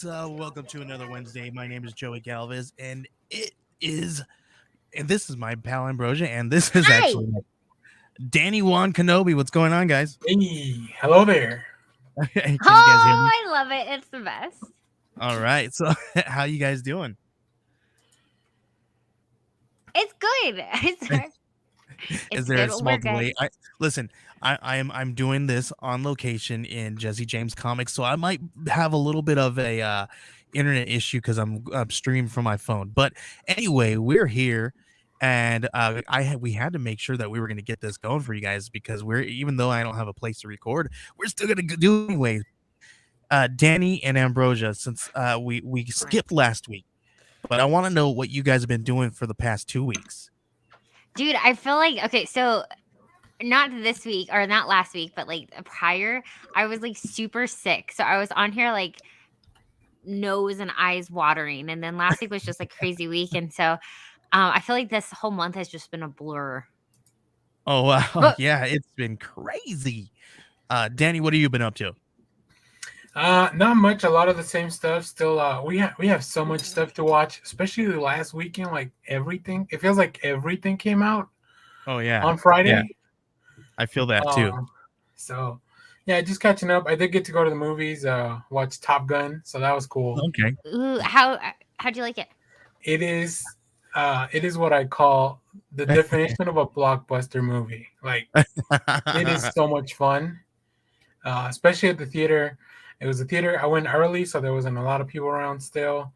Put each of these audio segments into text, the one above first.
Welcome to another Wednesday. My name is Joey Galvez, and this is my pal Ambrosia, and this is Hi. actually Danny Juan Kenobi. What's going on, guys? Hey, hello there. Can Oh, you guys hear me? I love it. It's the best. All right. So, how you guys doing? It's good. It's Is there a good. small We're good. delay? Listen. I'm doing this on location in Jesse James Comics, so I might have a little bit of a internet issue because I'm streaming from my phone. But anyway, we're here, and we had to make sure that we were going to get this going for you guys because even though I don't have a place to record, we're still going to do it anyway. Danny and Ambrosia, since we skipped last week, but I want to know what you guys have been doing for the past 2 weeks. Dude, I feel like, okay, so not this week or not last week, but like prior, I was like super sick. So I was on here like nose and eyes watering. And then last week was just like crazy week. And so I feel like this whole month has just been a blur. Oh wow, But yeah, it's been crazy. Danny, what have you been up to? Not much. A lot of the same stuff. Still, we have so much stuff to watch, especially the last weekend. Like everything, it feels like everything came out Oh yeah, on Friday. yeah, I feel that too. So yeah, just catching up. I did get to go to the movies. Watch Top Gun, so that was cool. Okay. ooh, how'd you like it? It is what I call the definition of a blockbuster movie. Like it is so much fun, especially at the theater. It was a theater. I went early, so there wasn't a lot of people around still.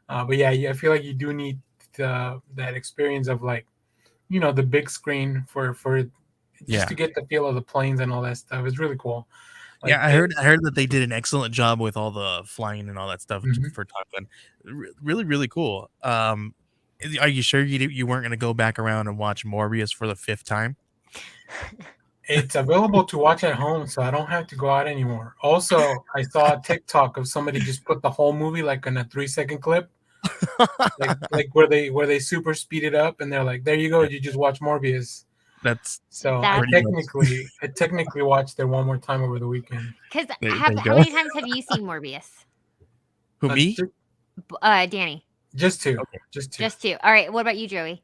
But yeah, I feel like you do need that experience of like, the big screen for just to get the feel of the planes and all that stuff. It's really cool. Like, Yeah, I heard that they did an excellent job with all the flying and all that stuff for Top Gun. Really, really cool. Are you sure you weren't going to go back around and watch Morbius for the 5th time? It's available to watch at home, so I don't have to go out anymore. Also, I saw a TikTok of somebody just put the whole movie like in a 3-second clip, like where they super speed it up, and they're like, "There you go, you just watch Morbius." That's So That's I technically watched it one more time over the weekend. because There how you go. many times have you seen Morbius? Who, me? Danny. Just two. Okay. Just two. Just two. All right. What about you, Joey?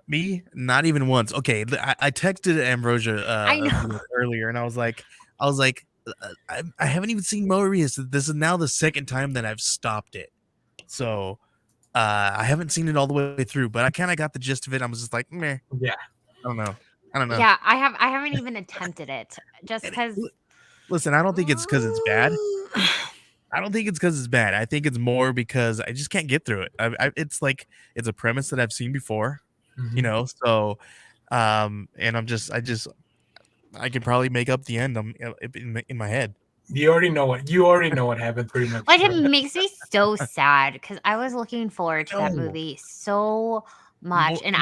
Me? Not even once. Okay, I texted Ambrosia I know. earlier, and I was like, I haven't even seen Morbius. This is now the 2nd time that I've stopped it. So I haven't seen it all the way through, but I kind of got the gist of it. I was just like, meh. Yeah. I don't know. Yeah, I haven't even attempted it just because. Listen, I don't think it's because it's bad. I don't think it's because it's bad. I think it's more because I just can't get through it. It's like it's a premise that I've seen before, So, and I can probably make up the end. In my head. You already know what happened pretty much. Like, it makes me so sad because I was looking forward to that movie so much, and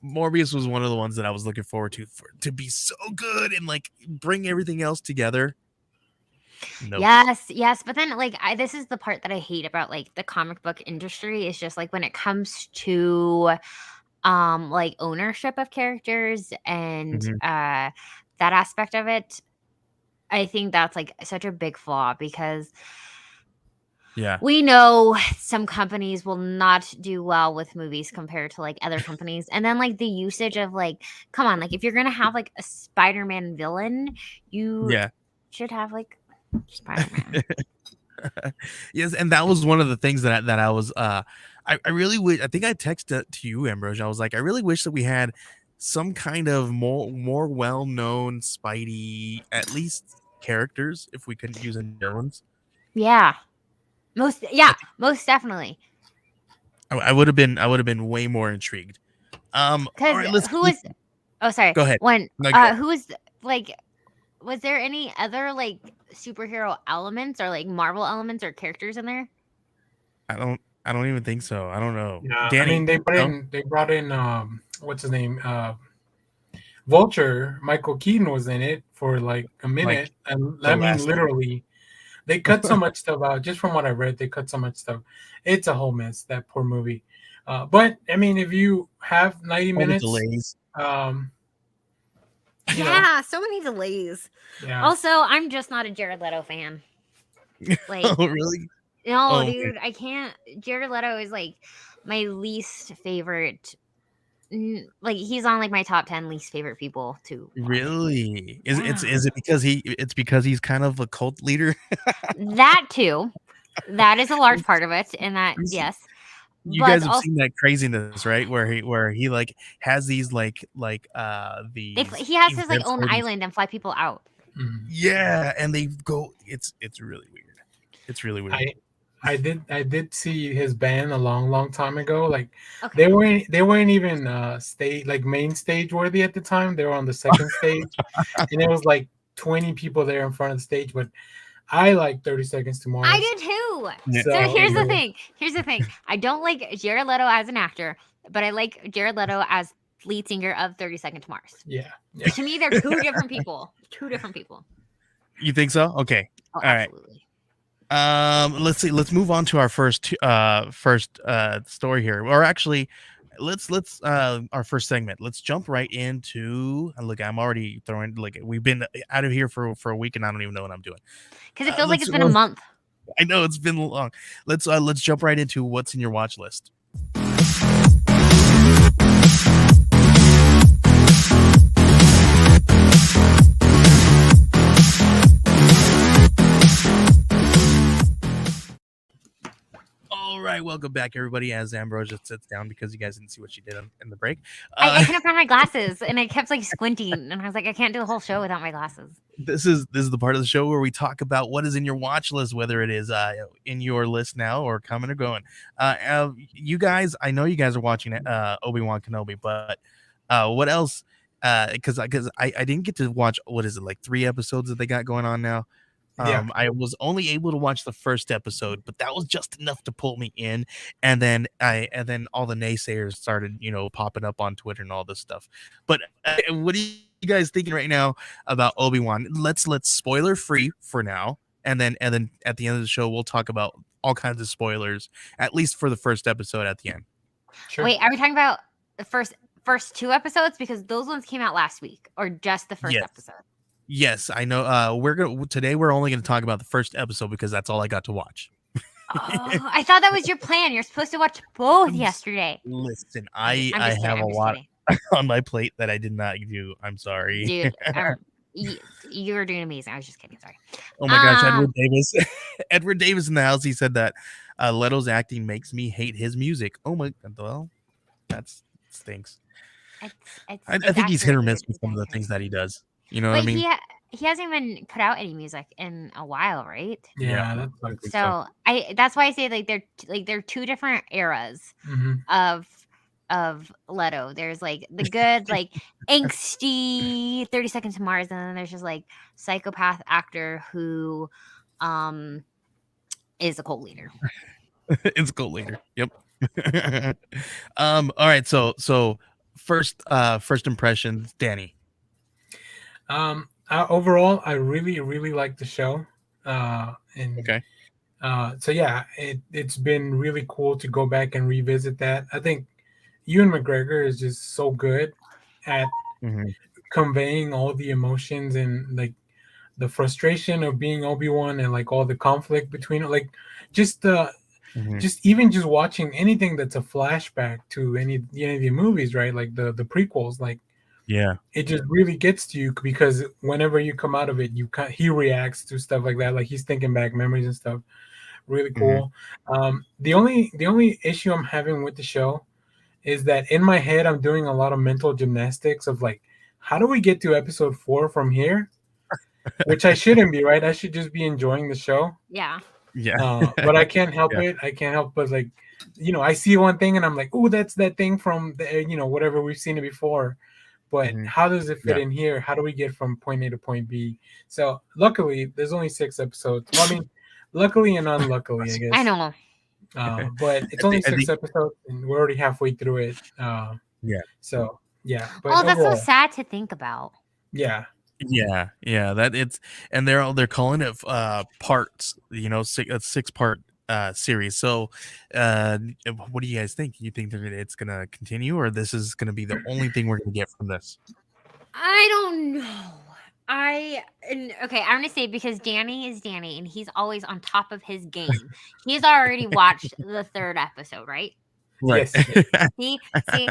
Morbius was one of the ones that I was looking forward to be so good and like bring everything else together. Nope. Yes, but then like this is the part that I hate about like the comic book industry is just like when it comes to like ownership of characters and that aspect of it. I think that's like such a big flaw because we know some companies will not do well with movies compared to like other companies. And then like the usage of like, come on, like if you're going to have like a Spider-Man villain, you should have like Spider-Man. Yes, and that was one of the things that I was I really wish. I think I texted to you, Ambrosia. I was like, I really wish that we had some kind of more well-known Spidey, at least characters, if we couldn't use any new ones. Yeah, most definitely. I would have been way more intrigued. Because who was? Oh, sorry. Go ahead. Who was like? Was there any other like superhero elements or like Marvel elements or characters in there? I don't even think so. I don't know. Yeah, Danny, I mean they brought in what's his name? Vulture. Michael Keaton was in it for like a minute, and I mean literally, they cut so much stuff out. Just from what I read, they cut so much stuff. It's a whole mess, that poor movie. But I mean, if you have 90 minutes, delays. So many delays. Yeah. Also, I'm just not a Jared Leto fan. Like, oh really? No, Oh, okay. dude, I can't. Jared Leto is like my least favorite. Like he's on like my top 10 least favorite people to watch. Really? Yeah, Is it because it's because he's kind of a cult leader? that too. That is a large part of it, and that yes, You but guys have also seen that craziness, right? Where he like has these these he has his like events own where these island and fly people out. Mhm. yeah, and they go it's really weird. It's really weird. I did see his band a long time ago. Like Okay, they weren't even stage like main stage worthy at the time. They were on the second stage, and there was like 20 people there in front of the stage. But I like 30 Seconds to I Mars. do too. Yeah. So So here's the thing. Here's the thing. I don't like Jared Leto as an actor, but I like Jared Leto as lead singer of 30 Seconds to Mars. yeah, yeah. To me, they're two different people. Two different people. You think so? Okay. Oh, All right. absolutely. Let's see. Let's move on to our first story here. Or actually, let's our first segment. Let's jump right into look, I'm already throwing like we've been out of here for a week and I don't even know what I'm doing. Because it feels like Let's it's been a month. I know it's been long. Let's jump right into what's in your watch list. All right, welcome back, everybody. As Ambrosia sits down because you guys didn't see what she did in the break. I couldn't find my glasses, and I kept like squinting, and I was like, I can't do the whole show without my glasses. This is the part of the show where we talk about what is in your watch list, whether it is in your list now or coming or going. You guys, I know you guys are watching Obi-Wan Kenobi, but what else? Because I didn't get to watch what is it like 3 episodes that they got going on now. Yeah, I was only able to watch the first episode, but that was just enough to pull me in. And then all the naysayers started, popping up on Twitter and all this stuff. But what are you guys thinking right now about Obi-Wan? Let's spoiler free for now, and then at the end of the show we'll talk about all kinds of spoilers, at least for the first episode at the end. sure. Wait, are we talking about the first 2 episodes? Because those ones came out last week, or just the first Yes. episode? Yes, I know. We're only gonna talk about the first episode because that's all I got to watch. Oh, I thought that was your plan. You're supposed to watch both yesterday. Listen, I'm I just have kidding. a I'm just lot kidding. on my plate that I did not do. I'm sorry. Dude, you were doing amazing. I was just kidding. Sorry. Oh my gosh, Edward Davis. Edward Davis in the house. He said that Leto's acting makes me hate his music. Oh my, well, that stinks. I think he's hit or miss with some of the things that he does. You know what I But mean? he hasn't even put out any music in a while, right? Yeah, I that's think So that's why I say they're two different eras mhm. of Leto. There's like the good like angsty 30 Seconds to Mars, and then there's just like psychopath actor who is a cult leader. It's cult leader. Yep. All right. So first impressions, Danny. Overall, I really like the show. And Okay. so yeah, it's been really cool to go back and revisit that. I think Ewan McGregor is just so good at Mhm. conveying all the emotions and like the frustration of being Obi-Wan and like all the conflict between like just Mhm. just even just watching anything that's a flashback to any of the movies, right? Like the prequels, like Yeah. it just really gets to you because whenever you come out of it, he reacts to stuff like that, like he's thinking back memories and stuff. Really Mhm. cool. The only issue I'm having with the show is that in my head I'm doing a lot of mental gymnastics of like, how do we get to episode 4 from here? Which I shouldn't be, right? I should just be enjoying the show. Yeah. Yeah. But I can't help Yeah. it. I can't help but like, I see one thing and I'm like, oh, that's that thing from the, whatever we've seen it before. But Mhm. how does it fit Yeah. in here? How do we get from point A to point B? So luckily, there's only 6 episodes. Well, I mean, luckily and unluckily, I I guess. know. But it's I only think 6 episodes, and we're already halfway through it. Yeah. So yeah, but Oh, that's so overall, sad to think about. yeah, Yeah, that it's and they're calling it parts, 6-part series. So what do you guys think? You think that it's gonna continue, or this is gonna be the only thing we're gonna get from this? I don't know. Okay, I'm gonna say because Danny is Danny and he's always on top of his game. He's already watched the 3rd episode, right? Right. Yes. See,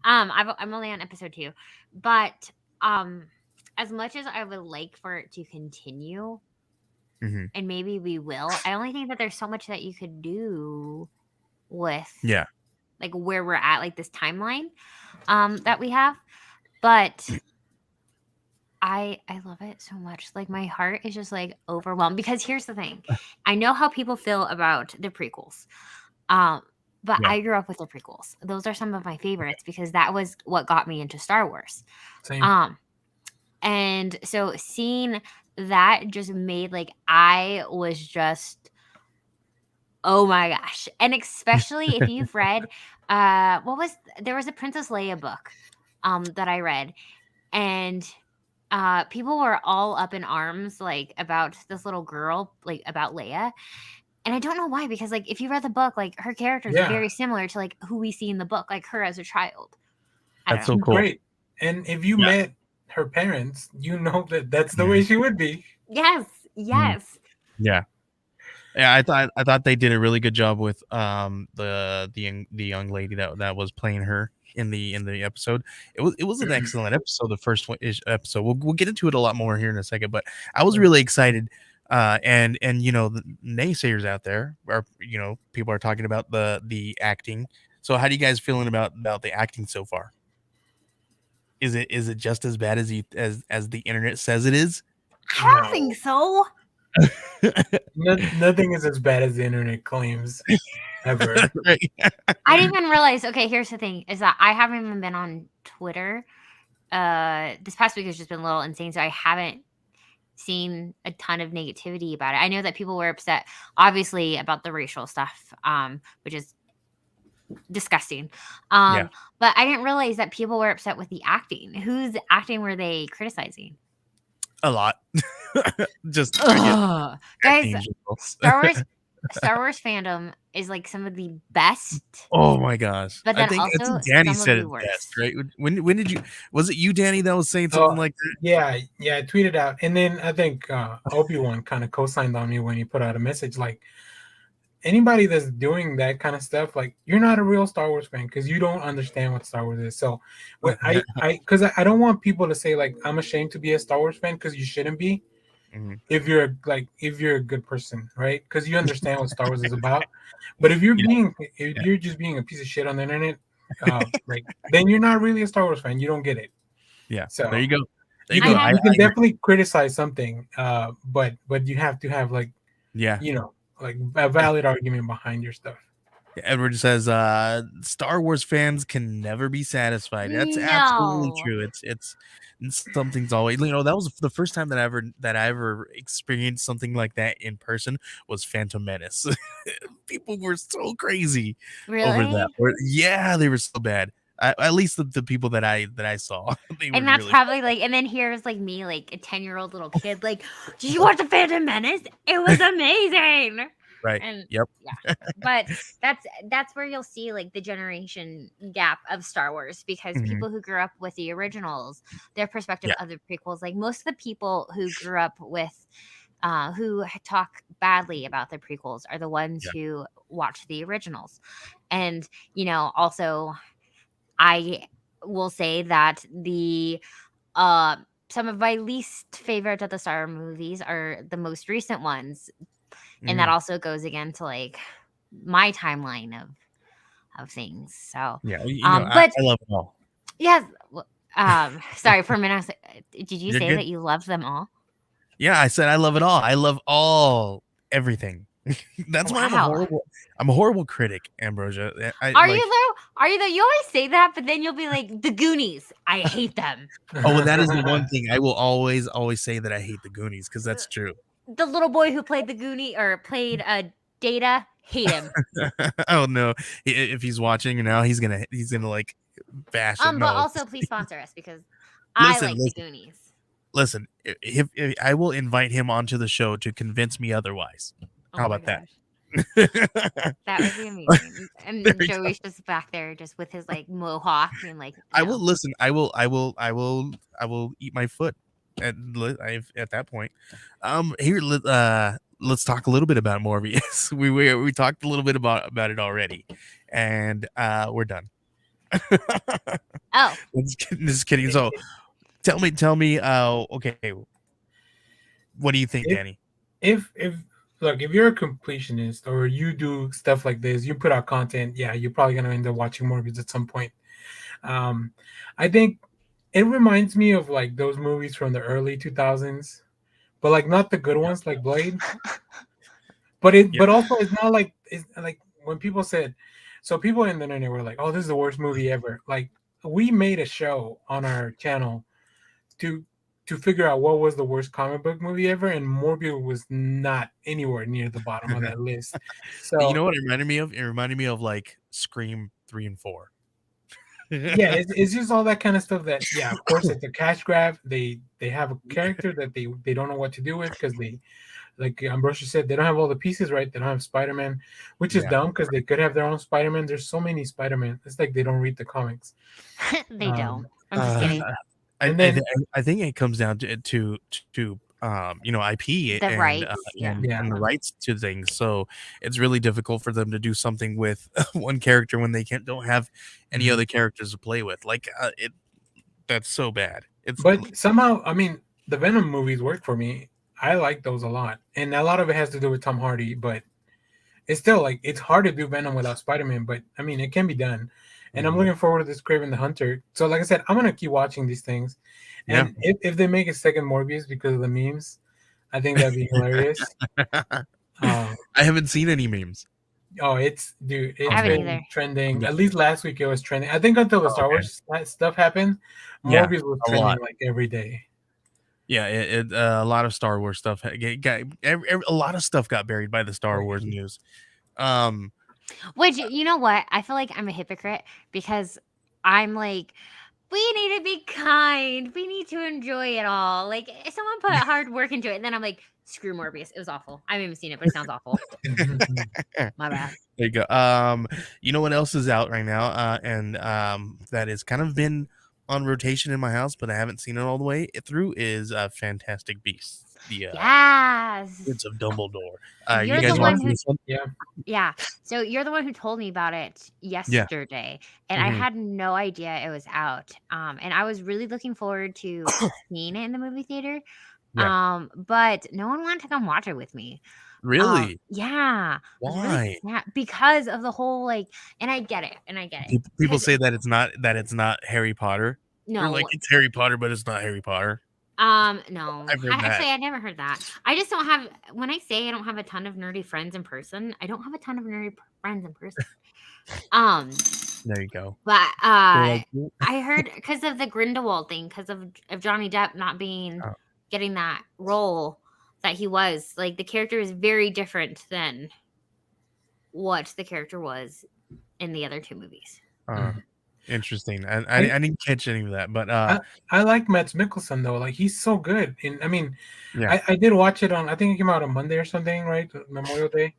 I'm only on episode 2, but as much as I would like for it to continue, Hmm. and maybe we will, I only think that there's so much that you could do with Yeah. like where we're at, like this timeline that we have, but I love it so much. Like my heart is just like overwhelmed because here's the thing. I know how people feel about the prequels. But Yeah. I grew up with the prequels. Those are some of my favorites because that was what got me into Star Wars. Same. And so seeing that just made like I was just oh my gosh. And especially if you've read there was a Princess Leia book that I read, and people were all up in arms like about this little girl, like about Leia. And I don't know why, because like if you read the book, like her character is Yeah. very similar to like who we see in the book, like her as a child. I That's don't so know. cool. Great. And if you Yeah. met her parents, you know that that's the way she would be. Yes, yes. Yeah. Yeah, I thought they did a really good job with the young lady that was playing her in the episode. It was an excellent episode. The first one is episode. We'll get into it a lot more here in a second, but I was really excited. And you know, the naysayers out there are, you know, people are talking about the acting. So how do you guys feeling about the acting so far? Is it just as bad as as the internet says it is? I don't think so. Nothing is as bad as the internet claims ever. Right. I didn't even realize. Okay, here's the thing: is that I haven't even been on Twitter. This past week has just been a little insane, so I haven't seen a ton of negativity about it. I know that people were upset, obviously, about the racial stuff, which is disgusting. Yeah. But I didn't realize that people were upset with the acting. Whose acting were they criticizing? A lot. Just Ugh. Guys, acting. Star Wars fandom is like some of the best. Oh my gosh! But I then think also Danny some said of it the worst. best, right? When did you? Was it you, Danny, that was saying something like that? Yeah, I tweeted out, and then I think Obi-Wan kind of co-signed on me when he put out a message like, anybody that's doing that kind of stuff, like, you're not a real Star Wars fan because you don't understand what Star Wars is. So what because I don't want people to say like I'm ashamed to be a Star Wars fan, because you shouldn't be. Mm-hmm. If you're a good person, right? Because you understand what Star Wars is about. But if you're just being a piece of shit on the internet, like, then you're not really a Star Wars fan. You don't get it. Yeah. So there you go. You can definitely criticize something, but you have to have like, you know, like a valid argument behind your stuff. Edward says Star Wars fans can never be satisfied. That's absolutely true. It's something's always, you know, that was the first time that I ever experienced something like that in person was Phantom Menace. People were so crazy over that. Yeah, they were so bad. At least the people that I saw. And that's really probably like, and then here's like me, like a 10-year-old little kid, like, did you watch the Phantom Menace? It was amazing. Right. And yep. Yeah. But that's where you'll see like the generation gap of Star Wars, because people who grew up with the originals, their perspective of the prequels, like most of the people who grew up with who talk badly about the prequels are the ones who watch the originals. And, you know, also I will say that the some of my least favorite of the Star Wars movies are the most recent ones. And that also goes again to like my timeline of things. So yeah, you know, I love them all. Yes. Sorry for a minute. I was like, did you say that you loved them all? Yeah, I said I love it all. I love everything. That's why I'm a horrible critic, Ambrosia. Are you though? You always say that, but then you'll be like, the Goonies, I hate them. Oh, well, that is the one thing I will always say, that I hate the Goonies, because that's true. The little boy who played the Goonie or played Data, hate him. Oh no! If he's watching now, he's gonna like bash him. But also please sponsor us, because I like the Goonies. Listen, if I will invite him onto the show to convince me otherwise. How about that? That would be amazing. And Joey's just back there, just with his like mohawk and like. I will listen. I will eat my foot. at that point. Here, let's talk a little bit about Morbius. We talked a little bit about it already, and we're done. Oh, Just kidding. So tell me. Okay, what do you think, If Danny? if look, if you're a completionist or you do stuff like this, you put out content, yeah, you're probably gonna end up watching movies at some point. Um, I think it reminds me of like those movies from the early 2000s, but like not the good ones like Blade. Yeah. But also it's not like it's like when people said, so people in the internet were like, "Oh, this is the worst movie ever." Like we made a show on our channel to figure out what was the worst comic book movie ever, and Morbius was not anywhere near the bottom of that list. You So know what it reminded me of? It reminded me of like Scream 3 and 4. yeah, it's just all that kind of stuff that yeah, of course it's a cash grab. They have a character that they don't know what to do with because they, like Ambrosha said, they don't have all the pieces right. They don't have Spider-Man, which is Yeah. dumb because they could have their own Spider-Man. There's so many Spider-Man. It's like they don't read the comics. they don't. Um, I'm just kidding. and then I think it comes down to IP The rights, yeah. Yeah. and the rights to things. So it's really difficult for them to do something with one character when they don't have any other characters to play with. Like that's so bad. It's But somehow, I mean, the Venom movies work for me. I like those a lot, and a lot of it has to do with Tom Hardy. But it's still like it's hard to do Venom without Spider-Man. But I mean, it can be done, and I'm looking forward to this Craven the Hunter. So, like I said, I'm gonna keep watching these things, and if they make a second Morbius because of the memes, I think that'd be hilarious. I haven't seen any memes. Oh, it's dude, I it's haven't been either. trending. At least last week it was trending. I think until the Star Wars stuff happened, Yeah, Morbius was a trending lot. like every day. Yeah, a lot of Star Wars stuff a lot of stuff got buried by the Star Wars news. Which, you know what? I feel like I'm a hypocrite because I'm like, we need to be kind. We need to enjoy it all. Like, if someone put hard work into it, and then I'm like, screw Morbius. It was awful. I haven't even seen it, but it sounds awful. My bad. There you go. You know what else is out right now? And that has kind of been on rotation in my house, but I haven't seen it all the way through. Is Fantastic Beasts, the Yes. Prince of Dumbledore. You You're guys the one watching who, this one? yeah. So you're the one who told me about it yesterday, and I had no idea it was out. And I was really looking forward to seeing it in the movie theater. Yeah. But no one wanted to come watch it with me. Really? Yeah. I was Why? really sad because of the whole like, and I get it. People say that it's not Harry Potter. They're No. like it's Harry Potter, but it's not Harry Potter. No. I've heard that. Actually, I never heard that. I just don't have. When I say I don't have a ton of nerdy friends in person, I don't have a ton of nerdy friends in person. There you go. But They're like, I heard because of the Grindelwald thing, because of Johnny Depp not being getting that role that he was. Like the character is very different than what the character was in the other two movies. Interesting. I didn't catch any of that, but I like Mads Mikkelsen though. Like he's so good. And I mean, yeah. I did watch it on. I think it came out on Monday or something, right? Memorial Day.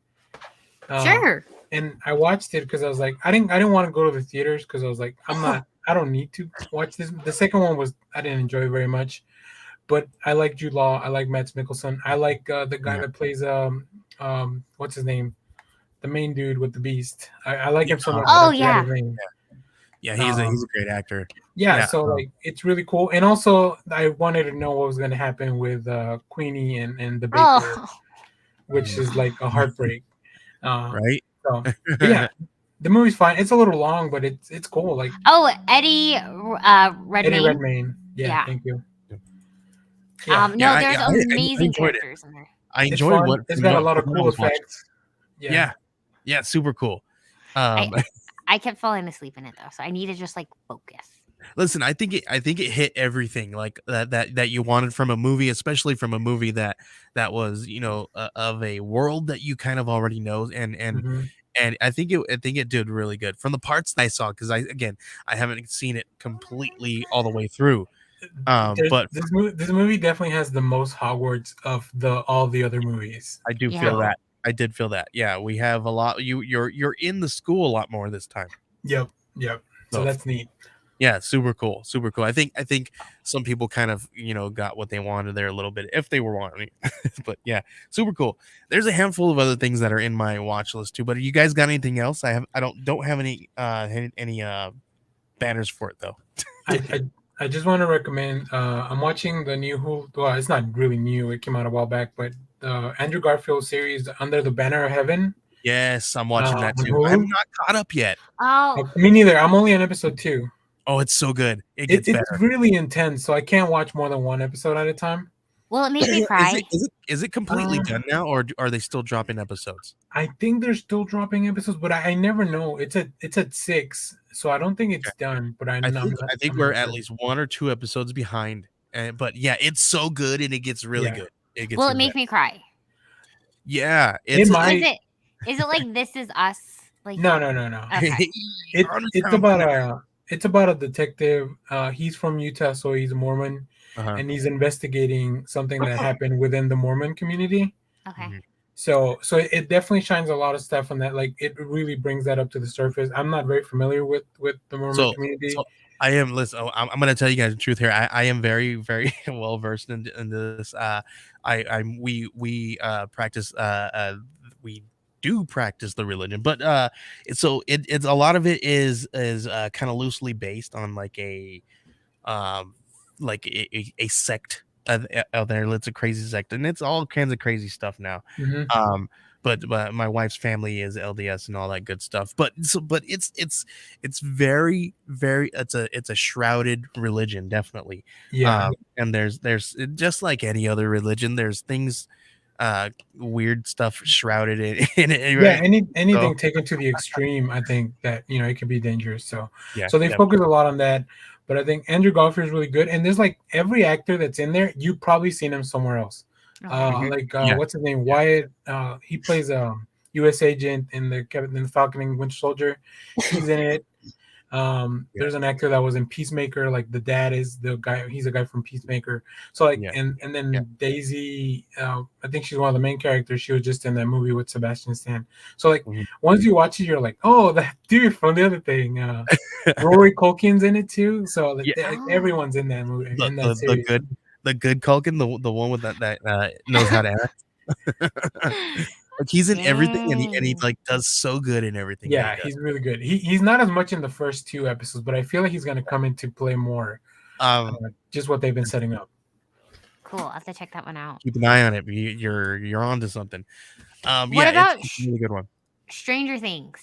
Sure. And I watched it because I was like, I didn't want to go to the theaters because I was like, I don't need to watch this. The second one I didn't enjoy very much, but I like Jude Law. I like Mads Mikkelsen. I like the guy that plays what's his name, the main dude with the Beast. I like him so much. Oh yeah. Yeah, he's a great actor. Yeah, so like it's really cool. And also I wanted to know what was going to happen with Queenie and the Baker, which is like a heartbreak. Right? So yeah, the movie's fine. It's a little long, but it's cool. Like Eddie Redmayne. Eddie Redmayne. Yeah, thank you. No, there's amazing characters in there. I enjoyed what it's got a lot of cool effects. Yeah, super cool. I kept falling asleep in it though, so I need to just like focus. Listen, I think it hit everything like that you wanted from a movie, especially from a movie that was of a world that you kind of already know, and I think it did really good from the parts that I saw because I haven't seen it completely all the way through. But this movie definitely has the most Hogwarts of all the other movies. I do feel that. I did feel that. Yeah, we have a lot. You're in the school a lot more this time. Yep. So that's neat. Yeah, super cool, super cool. I think some people kind of got what they wanted there a little bit if they were wanting, but yeah, super cool. There's a handful of other things that are in my watch list too. But you guys got anything else? I don't have any banners for it though. I, I I just want to recommend. I'm watching the new Hulu. Well, it's not really new. It came out a while back, but the Andrew Garfield series, Under the Banner of Heaven, Yes, I'm watching that on too. I'm Hulu. not caught up yet. Oh, Me neither. I'm only on episode 2. Oh, it's so good. It gets It's better. really intense, so I can't watch more than one episode at a time. will it make me Is cry? it completely Uh, done now, or are they still dropping episodes? I think they're still dropping episodes, but I never know. It's at 6, so I don't think it's done. But I think I think I'm we're not at sure. least 1 or 2 episodes behind. But yeah, it's so good and it gets really Yeah, good. It gets Will it really make good. me cry? Yeah, it it's Is might. it like This Is Us? Like, No, no, no, no. okay. It's about a detective. He's from Utah, so he's a Mormon, Uh-huh. and he's investigating something that happened within the Mormon community. Okay. Mhm. So it definitely shines a lot of stuff on that. Like it really brings that up to the surface. I'm not very familiar with the Mormon So community. so I am listen. I'm gonna tell you guys the truth here. I am very very well versed in this. We practice we do practice the religion, but it's a lot of it is kind of loosely based on um a sect out there. It's a crazy sect, and it's all kinds of crazy stuff now. Hmm. Um, but my wife's family is LDS and all that good stuff. But it's very very it's a shrouded religion, definitely. Yeah, And there's just like any other religion, there's things weird stuff shrouded in it, yeah. right? So Anything taken to the extreme, I think that it can be dangerous. So yeah, they definitely. focus a lot on that. But I think Andrew Garfield is really good, and there's like every actor that's in there, you've probably seen him somewhere else. Okay. Mhm. Like Yeah. what's his name? Yeah. Wyatt. He plays a U.S. agent in the Falcon and Winter Soldier. He's in it. Yeah. There's an actor that was in Peacemaker, like the dad is the guy. He's a guy from Peacemaker. So like, Yeah. and Yeah. then Daisy, I think she's one of the main characters. She was just in that movie with Sebastian Stan. So like, Mhm. once you watch it, you're like, oh, that dude from the other thing. Rory Culkin's in it too. So like, Yeah. like Oh. everyone's in that movie, The in that the the series. good the good Culkin, the one with that knows how to act. Like he's in everything and he Dang. like does so good in everything that he Yeah, does. he's really good. He's not as much in the first 2 episodes, but I feel like he's gonna come into play more. Um, Just what they've been setting up. Cool. I'll have to check that one out. keep an eye on it. You're on to something. What Yeah, about it's a really good one. Stranger Things?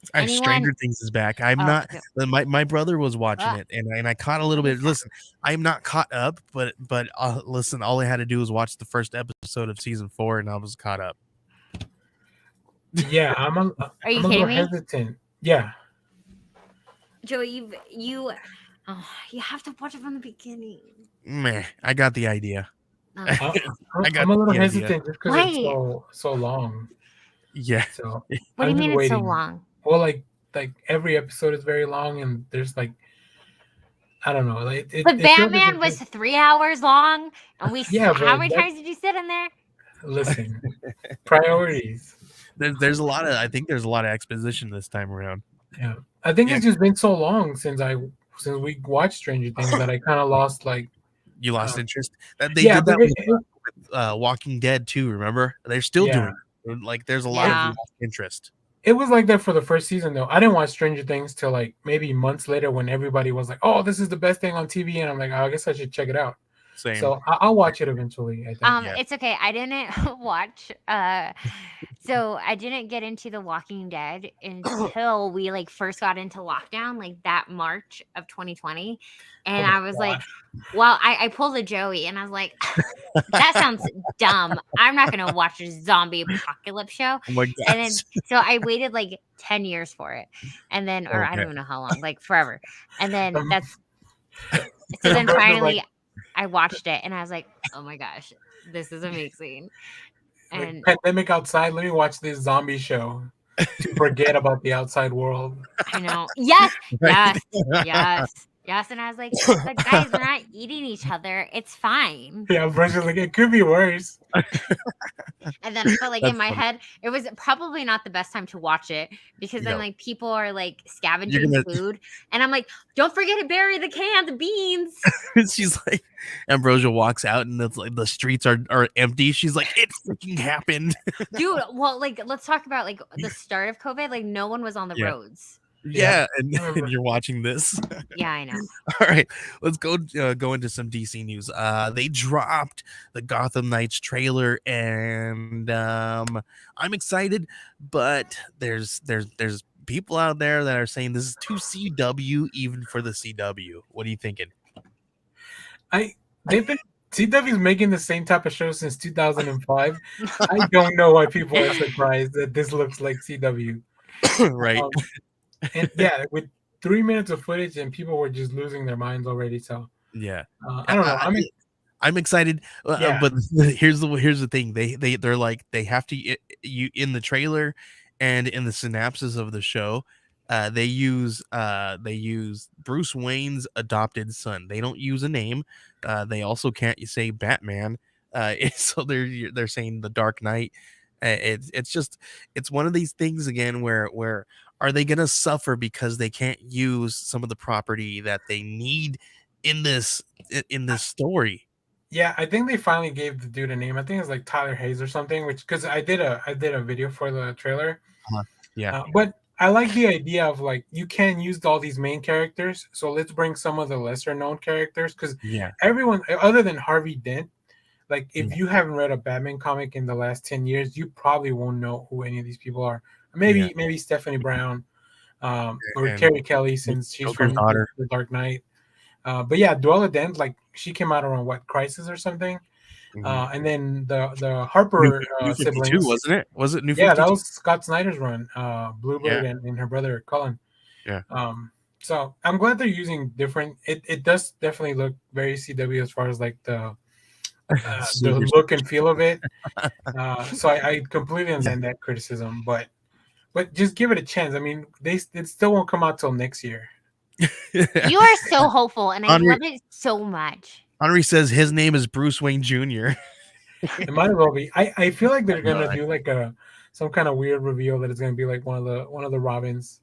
Is anyone? Stranger Things is back. I'm Oh, not. okay. My brother was watching Ah, it, and I caught a little bit. Listen, I'm not caught up, but listen, all I had to do was watch the first episode of season 4, and I was caught up. Yeah, Are you I'm a kidding little me? hesitant. Yeah. Joey, you have to watch it from the beginning. Meh, I got the idea. No. I, I got I'm a little the idea. hesitant just because it's Wait. so long. Yeah. So What do you I'm just mean it's so waiting. long? Well, like every episode is very long, and there's like I don't know. Like But it feels like Batman was 3 hours long, and yeah, how but many times did you sit in there? listen, priorities. There's a lot of I think there's a lot of exposition this time around. Yeah, I think Yeah, it's just been so long since we watched Stranger Things that I kind of lost like you lost uh, interest. That they yeah, did but that with Walking Dead too. Remember? They're still yeah. doing it. Like there's a lot of Yeah. lost interest. It was like that for the first season, though. I didn't watch Stranger Things till like maybe months later when everybody was like, "Oh, this is the best thing on TV," and I'm like, "Oh, I guess I should check it out." Same. So I'll watch it eventually. I think. Yeah. It's okay. I didn't watch. So I didn't get into The Walking Dead until we like first got into lockdown, like that March of 2020, and Oh my I was God. like, well, I pulled a Joey, and I was like, that sounds dumb. I'm not gonna watch a zombie apocalypse show. Oh my And then gosh. so I waited like 10 years for it, and then or I Okay. don't even know how long, like forever, and then Um, that's so then Roberto's finally like, I watched it, and I was like, oh my gosh, this is amazing. And pandemic outside. Let me watch this zombie show to forget about the outside world. I know, yes, Right? yes, yes. Yes, and I was like, but guys, we're not eating each other. It's fine. Yeah, Ambrosa's like, it could be worse. And then, but like in That's my funny. head, it was probably not the best time to watch it because then Yo, like people are like you're scavenging gonna. food, and I'm like, don't forget to bury the canned beans. She's like, Ambrosia walks out and it's like the streets are empty. She's like, it freaking happened. Dude, well, like let's talk about like the start of COVID. Like no one was on the Yeah. roads. Yeah, Yeah, I and remember. you're watching this. Yeah, I know. All right, let's go into some DC news. They dropped the Gotham Knights trailer, and I'm excited, but there's people out there that are saying this is too CW even for the CW. What are you thinking? They've been CW's making the same type of show since 2005. I don't know why people are surprised that this looks like CW. Right? And yeah, with 3 minutes of footage, and people were just losing their minds already. So Yeah. I don't know. I'm excited, Yeah. but here's the thing. They're like they have to you in the trailer and in the synopsis of the show. They use Bruce Wayne's adopted son. They don't use a name. They also can't say Batman. So they're saying the Dark Knight. It's just it's one of these things again where are they gonna suffer because they can't use some of the property that they need in this story? Yeah, I think they finally gave the dude a name. I think it's like Tyler Hayes or something. Which because I did a video for the trailer. Yeah. But I like the idea of like you can use all these main characters, so let's bring some of the lesser known characters because Yeah. everyone other than Harvey Dent, like if Yeah. you haven't read a Batman comic in the last 10 years, you probably won't know who any of these people are. Maybe Stephanie Brown, or And Carrie Kelly since she's Joker's from daughter. The Dark Knight. But yeah, Dwella Dent, like she came out around what Crisis or something. And then the Harper New 52, siblings. wasn't it? Was it New Yeah, 52? that was Scott Snyder's run. Bluebird Yeah. and her brother Cullen. Yeah. So I'm glad they're using different. It does definitely look very CW as far as like the look and feel of it. So I completely understand that criticism, but just give it a chance. I mean, it still won't come out till next year. You are so hopeful, and I Henry- love it so much. Henry says his name is Bruce Wayne Jr. It might as well be. I feel like they're gonna God. do like some kind of weird reveal that it's gonna be like one of the Robins.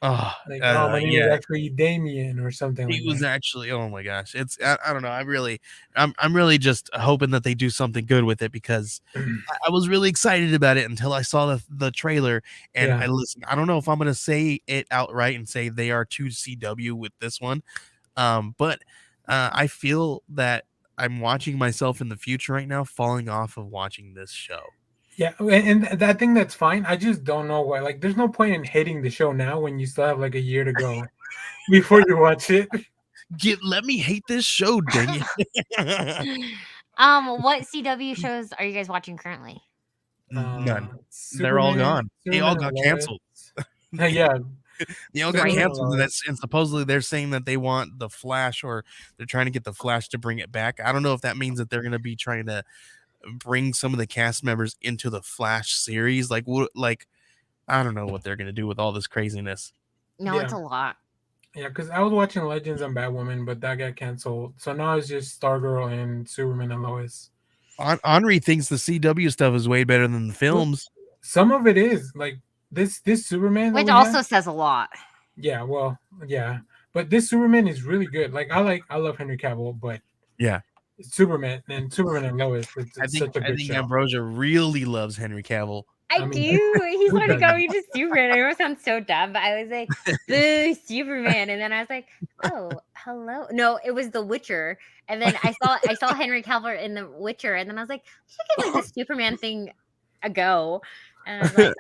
Oh, Like, my name is actually Damien or something he like was that. actually, oh my gosh, it's I don't know. I'm really just hoping that they do something good with it because I was really excited about it until I saw the trailer and Yeah. I don't know if I'm gonna say it outright and say they are too CW with this one, but I feel that I'm watching myself in the future right now falling off of watching this show. Yeah, and I think that's fine. I just don't know why. Like, there's no point in hating the show now when you still have like a year to go before you watch it. Let me hate this show, dang it. What CW shows are you guys watching currently? None. They're all gone. They all got canceled. Yeah, They all got Right. canceled, and supposedly they're saying that they want the Flash, or they're trying to get the Flash to bring it back. I don't know if that means that they're going to be trying to bring some of the cast members into the Flash series. Like I don't know what they're going to do with all this craziness. No, it's a lot. Yeah, because I was watching Legends and Batwoman, but that got canceled. So now it's just Stargirl and Superman and Lois. Henri thinks the CW stuff is way better than the films. Some of it is like this Superman, which also says a lot. Yeah, well, yeah, but this Superman is really good. Like I love Henry Cavill, but yeah, Superman and Lois. I think Ambrosia really loves Henry Cavill. I do. He's trying to go me to Superman. I know it sounds so dumb, but I was like, boo, Superman. And then I was like, oh, hello. No, it was The Witcher. And then I saw Henry Cavill in The Witcher. And then I was like, I should give like the Superman thing a go. And I was like,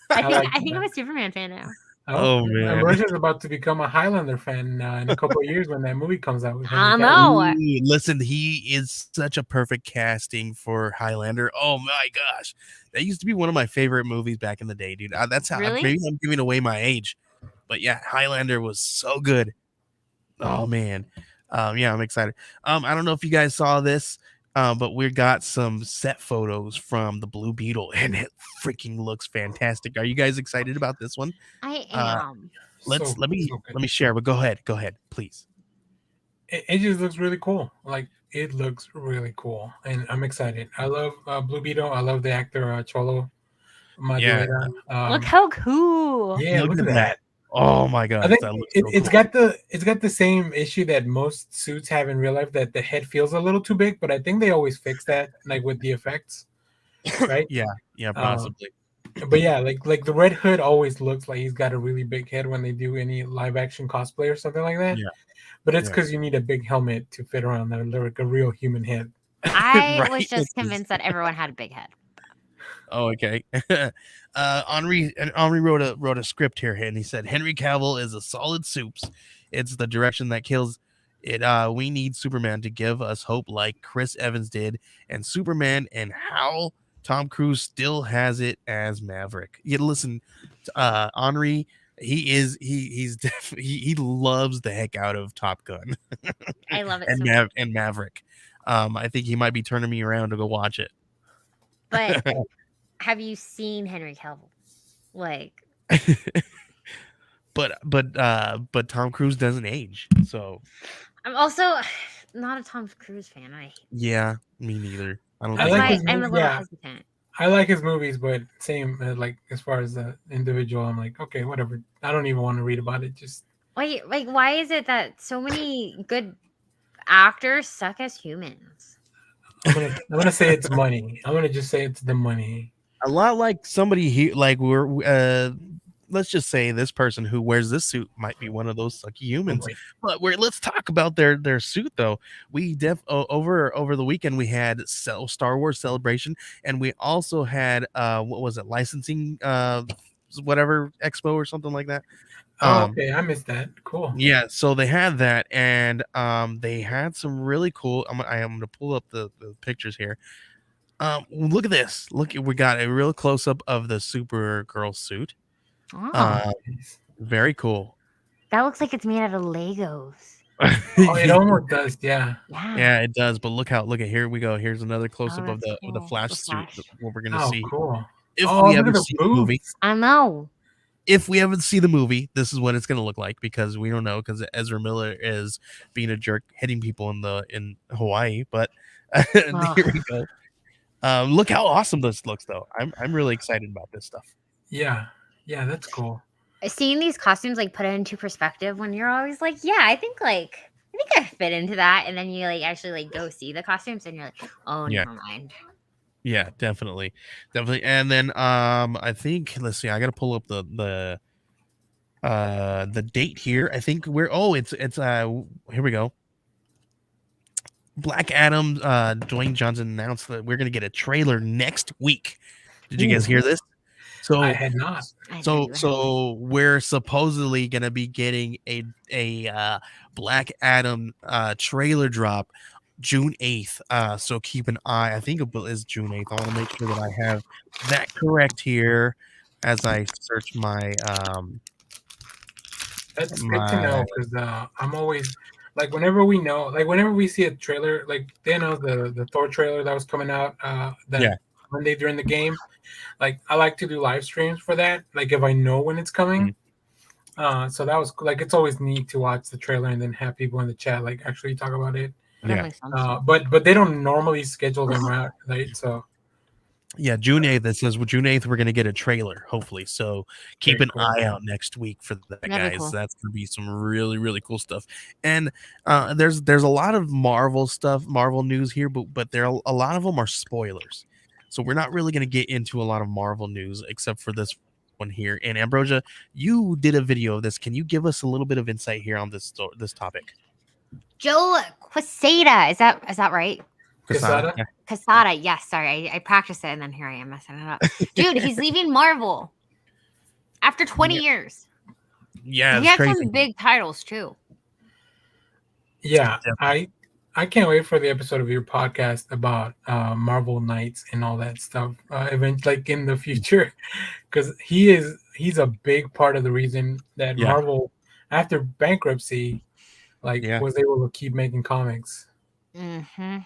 I think I'm a Superman fan now. Oh man, Ambrosia is about to become a Highlander fan in a couple of years when that movie comes out. I know. Listen, he is such a perfect casting for Highlander. Oh my gosh, that used to be one of my favorite movies back in the day, dude. That's how maybe I'm giving away my age, but yeah, Highlander was so good. Oh man, yeah, I'm excited. I don't know if you guys saw this. But we got some set photos from the Blue Beetle, and it freaking looks fantastic. Are you guys excited about this one? I am. So let me good. share, but go ahead, please. It just looks really cool. Like it looks really cool, and I'm excited. I love Blue Beetle. I love the actor Cholo Yeah, Maduleta. Look how cool. Yeah, look look at at that. that. Oh my I gosh, think that looks it, so it's cool. got the same issue that most suits have in real life, that the head feels a little too big. But I think they always fix that, like with the effects, right? Yeah, Uh, possibly. but yeah, like the Red Hood always looks like he's got a really big head when they do any live action cosplay or something like that. Yeah, But it's yeah. because you need a big helmet to fit around that, like a real human head. I Right. was just convinced that everyone had a big head. Oh, okay. Henri wrote a script here, and he said Henry Cavill is a solid soups. It's the direction that kills it. We need Superman to give us hope, like Chris Evans did, and Superman, and how Tom Cruise still has it as Maverick. You listen, Henri. He loves the heck out of Top Gun I love it and so much. Maverick. I think he might be turning me around to go watch it. But have you seen Henry Cavill? Like, but Tom Cruise doesn't age. So I'm also not a Tom Cruise fan. yeah, me neither. I don't I That's think like why his so. I'm a movies. little Yeah, hesitant. I like his movies, but same like as far as the individual, I'm like, okay, whatever. I don't even want to read about it. Just Wait, like, why is it that so many good actors suck as humans? I'm gonna say it's money. I'm gonna just say it's the money. A lot like somebody here, like let's just say this person who wears this suit might be one of those sucky Oh humans. boy. But let's talk about their suit though. We over the weekend we had Star Wars Celebration, and we also had what was it, licensing whatever expo or something like that. Oh, okay. I missed that. Cool. Yeah, so they had that, and they had some really cool. I am gonna pull up the pictures here. Look at this. Look, we got a real close up of the Supergirl suit. Oh, Nice. Very cool. that looks like it's made out of Legos. Oh, it almost does. Yeah. Yeah. Yeah, it does. But look at, here we go. Here's another close Oh, up of that's the cool. Flash The suit. Flash. What we're gonna Oh, see cool. if Oh, we look ever at the see the movie. boots. I know. If we ever see the movie, this is what it's gonna look like, because we don't know, because Ezra Miller is being a jerk, hitting people in Hawaii. But Oh. here we go. Look how awesome this looks, though. I'm really excited about this stuff. Yeah. Yeah, that's cool. Seeing these costumes like put it into perspective when you're always like, yeah, I think I fit into that, and then you like actually like go see the costumes and you're like, oh, Yeah. never mind. Yeah, definitely. And then I think, let's see, I gotta pull up the date here. I think it's here we go. Black Adam, Dwayne Johnson announced that we're gonna get a trailer next week. Did you guys hear this? I So had not. so we're supposedly gonna be getting a Black Adam trailer drop June 8th. So keep an eye. I think it is June 8th. I want to make sure that I have that correct here as I search my That's good to know, because I'm always like, whenever we see a trailer, like they announced the Thor trailer that was coming out that Monday during the game. Like I like to do live streams for that. Like if I know when it's coming. So that was like, it's always neat to watch the trailer and then have people in the chat like actually talk about it. That makes sense. But they don't normally schedule them out, right? So yeah, June 8th. It says June 8th we're gonna get a trailer, hopefully. So keep very an cool. eye out next week for that, That'd be guys. cool. That's gonna be some really, really cool stuff. And there's a lot of Marvel stuff, Marvel news here, but there are a lot of them are spoilers. So we're not really gonna get into a lot of Marvel news except for this one here. And Ambrosia, you did a video of this. Can you give us a little bit of insight here on this topic? Joe Quesada, is that right? Quesada? Yeah. Quesada, yes. Sorry, I practiced it and then here I am messing it up. Dude, he's leaving Marvel after 20 years. Yeah, He it's had crazy. some big titles too. Yeah, I can't wait for the episode of your podcast about Marvel Knights and all that stuff. Event like in the future, because he's a big part of the reason that Yeah. Marvel, after bankruptcy, was able to keep making comics. Mm-hmm.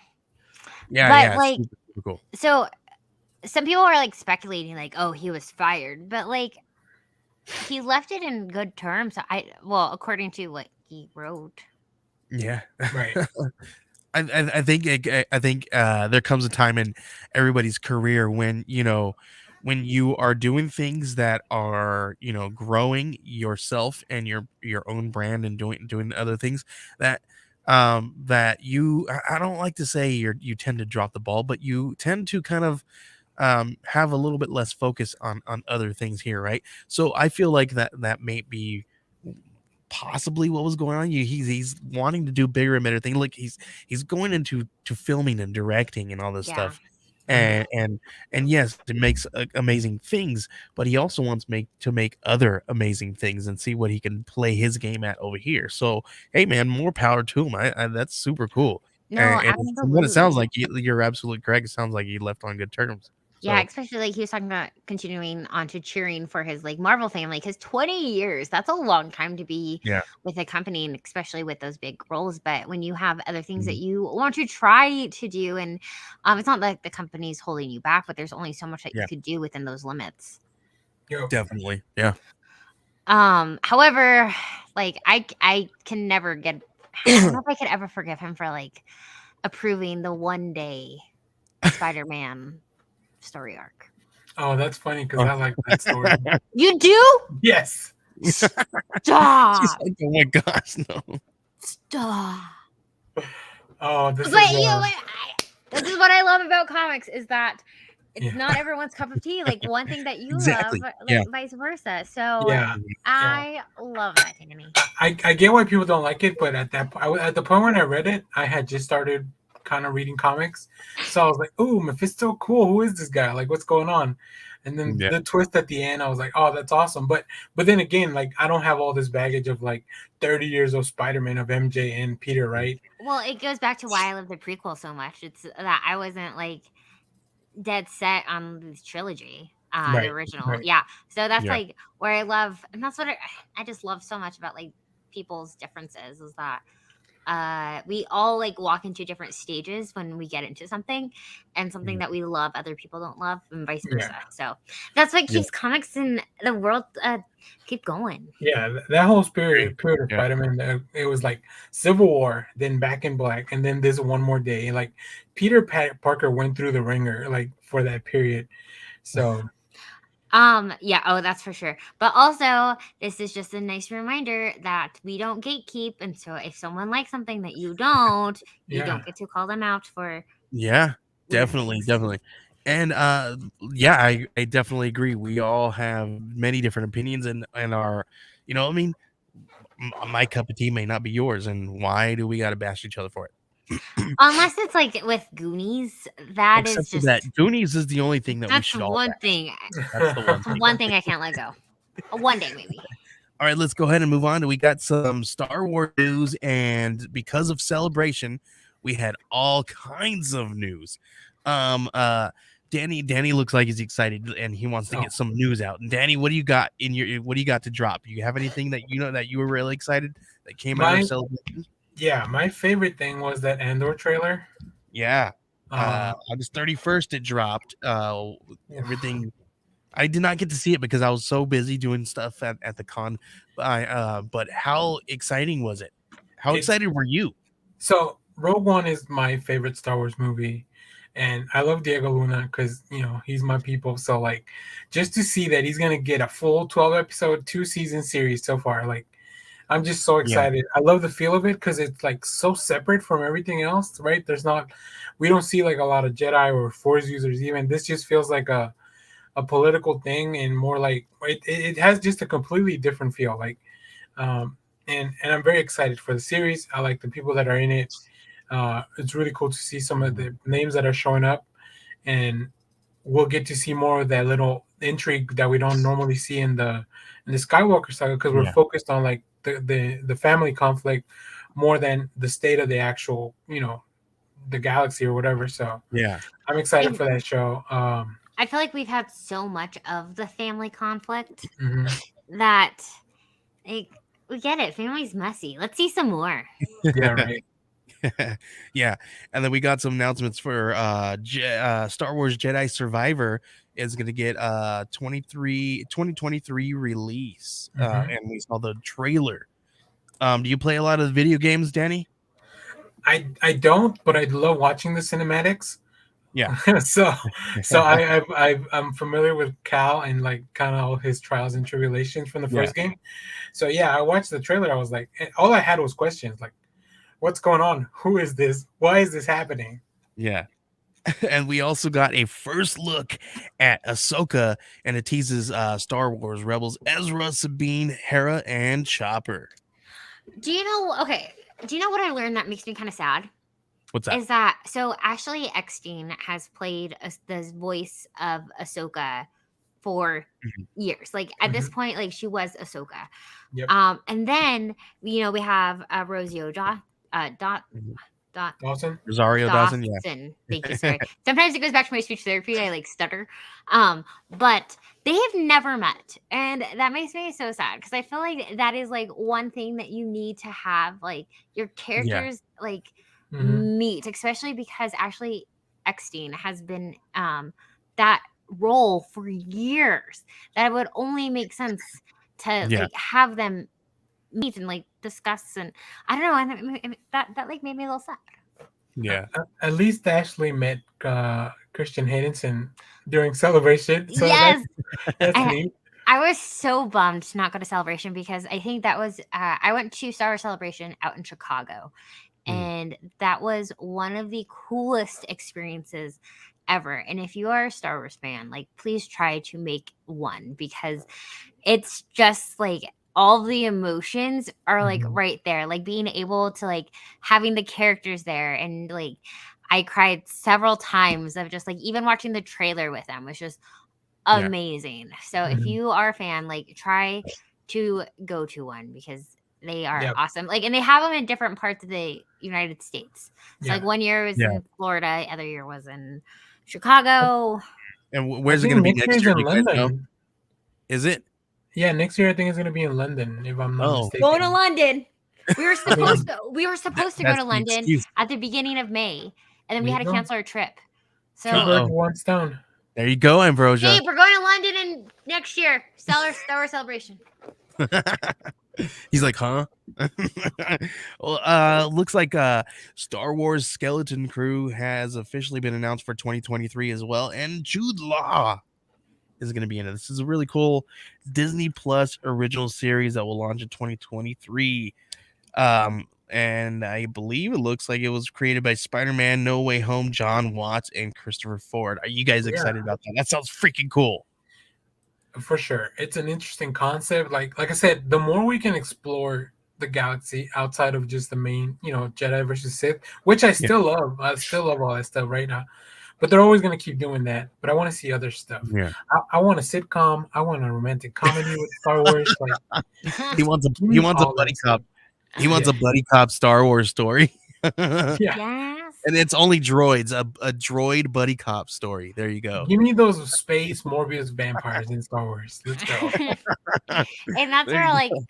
Yeah, But yeah, like, super cool. so some people are like speculating, like, oh, he was fired, but like, he left it in good terms. Well, according to what he wrote. Yeah. Right. I think there comes a time in everybody's career when when you are doing things that are growing yourself and your own brand and doing other things that that I don't like to say you tend to drop the ball, but you tend to kind of have a little bit less focus on other things here, right? So I feel like that may be possibly what was going on. He's wanting to do bigger and better things. Like he's going into to filming and directing and all this Yeah. stuff. And yes, it makes amazing things, but he also wants to make other amazing things and see what he can play his game at over here. So hey, man, more power to him. That's super cool. No, And from what it sounds absolutely. like, you're absolutely correct. It sounds like he left on good terms. Yeah, So especially like he was talking about continuing on to cheering for his like Marvel family because 20 years, that's a long time to be yeah, with a company and especially with those big roles. But when you have other things that mhm, you want to try to do, and it's not like the company's holding you back, but there's only so much that you yeah, could do within those limits. Yo. definitely, yeah. However, like I can never get I don't know if I could ever forgive him for like approving the one day Spider-Man story arc. Oh, that's funny because Oh. I like that story. You do? Yes. She's Stop. like, oh my gosh, no. Stop. Oh, this But is you know what? This is what I love about comics is that it's yeah, not everyone's cup of tea. Like one thing that you love, Exactly. Yeah. like vice versa. So yeah, yeah. I love that, Danny. I get why people don't like it, but at at the point when I read it, I had just started kind of reading comics, so I was like, "Ooh, Mephisto, cool. Who is this guy? Like, what's going on?" And then Yeah. the twist at the end, I was like, "Oh, that's awesome." But then again, like, I don't have all this baggage of like 30 years of Spider-Man of MJ and Peter, right? Well, it goes back to why I love the prequel so much. It's that I wasn't like dead set on this trilogy, the Right, original. right. Yeah. So that's Yeah. like where I love, and that's what I just love so much about like people's differences is that we all like walk into different stages when we get into something, and something Mhm. that we love other people don't love and vice Yeah, versa. So that's what Yeah. keeps comics in the world keep going. yeah. That whole Agree. period of Yeah. Spider-Man, it was like Civil War, then Back in Black, and then this one more day. Like Peter Parker went through the ringer like for that period. So Yeah, oh, that's for sure. But also, this is just a nice reminder that we don't gatekeep. And so if someone likes something that you yeah. don't get to call them out for Yeah. weird Definitely, things. definitely. And yeah, I definitely agree. We all have many different opinions and our I mean, my cup of tea may not be yours, and why do we got to bash each other for it? Unless it's like with Goonies, that is Except for that, just Goonies is the only thing that we that's should all one bash. thing. That's the one thing. One thing I can't let go. One day maybe. All right, let's go ahead and move on. We got some Star Wars news, and because of Celebration, we had all kinds of news. Um, uh, Danny looks like he's excited and he wants to Oh, get some news out. And Danny, what do you got what do you got to drop? You have anything that that you were really excited that came out of my Celebration? yeah, my favorite thing was that Andor trailer. Yeah. Uh, August 31st it dropped. oof. Everything I did not get to see it because I was so busy doing stuff at the con. But how exciting was it? How It's excited were you? so Rogue One is my favorite Star Wars movie, and I love Diego Luna because he's my people. So like, just to see that he's gonna get a full 12 episode, 2 season series so far, like I'm just so Yeah, excited. I love the feel of it because it's like so separate from everything else, right? We don't see like a lot of Jedi or Force users. Even this just feels like a political thing and more like it has just a completely different feel. Like, um, and I'm very excited for the series. I like the people that are in it. It's really cool to see some of the names that are showing up, and we'll get to see more of that little intrigue that we don't normally see in the Skywalker saga because we're yeah, focused on like the family conflict more than the state of the actual the galaxy or whatever. So yeah, I'm excited And for that show. I feel like we've had so much of the family conflict Mhm. that like we get it. Family's messy. Let's see some more. Yeah, right. Yeah, and then we got some announcements for Star Wars Jedi Survivor is going to get 2023 release, Hmm. and we saw the trailer. Do you play a lot of video games, Danny? I don't, but I love watching the cinematics. Yeah. so I'm familiar with Cal and like kind of all his trials and tribulations from the Yeah, first game. So yeah, I watched the trailer. I was like, all I had was questions like, what's going on? Who is this? Why is this happening? yeah. And we also got a first look at Ahsoka, and it teases Star Wars Rebels, Ezra, Sabine, Hera, and Chopper. Do you know? Okay. Do you know what I learned that makes me kind of sad? What's that? Is that so? Ashley Eckstein has played the voice of Ahsoka for Mhm. years. Like at this Hmm. point, like she was Ahsoka. Yep. And then we have Rosie Mhm. Dot Dawson. Rosario Dawson, Dawson. Thank you. yeah. Sorry. Sometimes it goes back to my speech therapy. I like stutter. But they have never met, and that makes me so sad because I feel like that is like one thing that you need to have, like your Yeah. characters like Hmm. meet, especially because Ashley Eckstein has been that role for years. That it would only make sense to Yeah. like have them meet and like discuss, and I don't know, and that like made me a little sad. Yeah. At least Ashley met Christian Haydenson during Celebration, so Yes, that's I neat. I was so bummed to not go to Celebration because I think that was I went to Star Wars Celebration out in Chicago, Mm. and that was one of the coolest experiences ever. And if you are a Star Wars fan, like please try to make one because it's just like all the emotions are like Mhm. right there. Like being able to like having the characters there and like I cried several times of just like even watching the trailer with them was just Yeah. amazing. So if Mhm. you are a fan, like try to go to one because they are Yeah, awesome. Like, and they have them in different parts of the United States. So like yeah. one year was Yeah. in Florida, other year was in Chicago. And I where's it think gonna be next year next is year? in Do you guys know? London. Is it? Yeah, next year I think it's gonna be in London, if I'm not Oh, Going to mistaken. London. We were I supposed mean, to we were supposed to go that's to the London excuse. at the beginning of May, and then we there had you to go. cancel our trip. Two So, birds, Uh-oh. one stone. There you go, babe, Ambrosia. we're going to London in next year. Star Wars Celebration. He's like, huh? Well, looks like Star Wars Skeleton Crew has officially been announced for 2023 as well, and Jude Law is going to be in it. This is a really cool Disney Plus original series that will launch in 2023. And I believe it looks like it was created by Spider-Man No Way Home, John Watts, and Christopher Ford. Are you guys Yeah, excited about that? That sounds freaking cool. for sure. It's an interesting concept. Like I said, the more we can explore the galaxy outside of just the main, Jedi versus Sith, which I Yeah. still love. I still love all that stuff right now. But they're always gonna keep doing that. But I want to see other stuff. Yeah. I want a sitcom. I want a romantic comedy with Star Wars. Like, He wants a give he me wants a all buddy that stuff. cop. He wants Yeah, a buddy cop Star Wars story. And yeah. Yes. it's only droids, a droid buddy cop story. There you go. Give me those space Morbius vampires in Star Wars. Let's go. And that's There where you like go.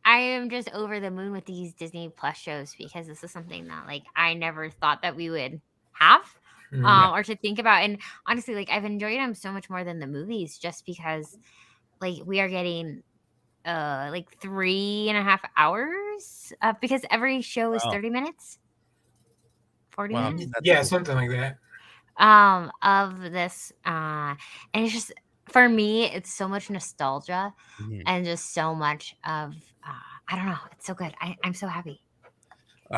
I am just over the moon with these Disney Plus shows because this is something that like I never thought that we would have Mhm. Yeah. or to think about. And honestly, like I've enjoyed them so much more than the movies just because like we are getting like 3.5 hours because every show is Wow. 30 minutes, 40 Wow. minutes That's Yeah, cool. something like that. of this and it's just for me it's so much nostalgia Mhm. and just so much of I don't know, it's so good. I'm so happy.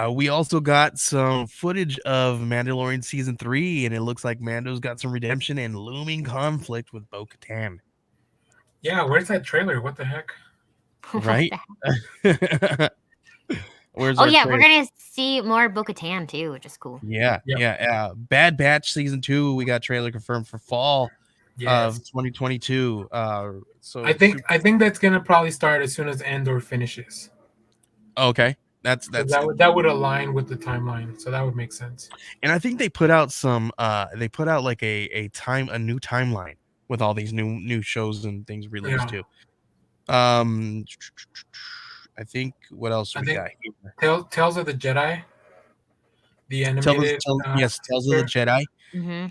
We also got some footage of Mandalorian season 3, and it looks like Mando's got some redemption and looming conflict with Bo-Katan. Yeah, where's that trailer? What the heck? What Right? the Where's Oh our yeah, we're trailer? gonna see more Bo-Katan too, which is cool. Yeah, Yep. yeah. Bad Batch season 2, we got trailer confirmed for fall of Yes. 2022. I So think super. I think that's gonna probably start as soon as Andor finishes. Okay, that's Because that's, that would align with the timeline. So that would make sense. and I think they put out some. They put out like a new timeline with all these new shows and things released Yeah. too. Um, I think what else I we think got here? Tales of the Jedi. the animated. Tales of the Jedi. Mm-hmm.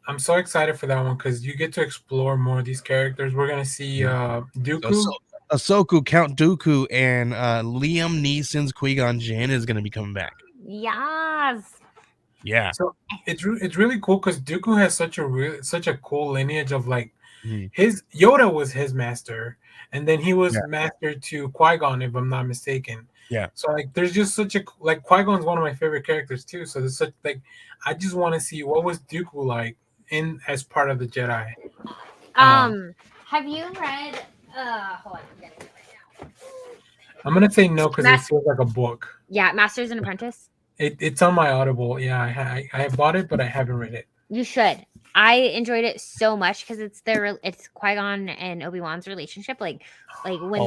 I'm so excited for that one because you get to explore more of these characters. We're gonna see Dooku. Ahsoka, Count Dooku, and Liam Neeson's Qui-Gon Jinn is going to be coming back. Yes. Yeah. So it's really cool because Dooku has such a cool lineage of like his Yoda was his master, and then he was master to Qui-Gon, if I'm not mistaken. Yeah. So like, there's just such a like Qui-Gon's one of my favorite characters too. So there's such like, I just want to see what was Dooku like in as part of the Jedi. Have you read? Hold on, I'm getting it right now. I'm gonna say no because it feels like a book. Yeah, Masters and Apprentice. It's on my Audible. Yeah, I have bought it, but I haven't read it. You should. I enjoyed it so much because it's Qui-Gon and Obi-Wan's relationship. Like when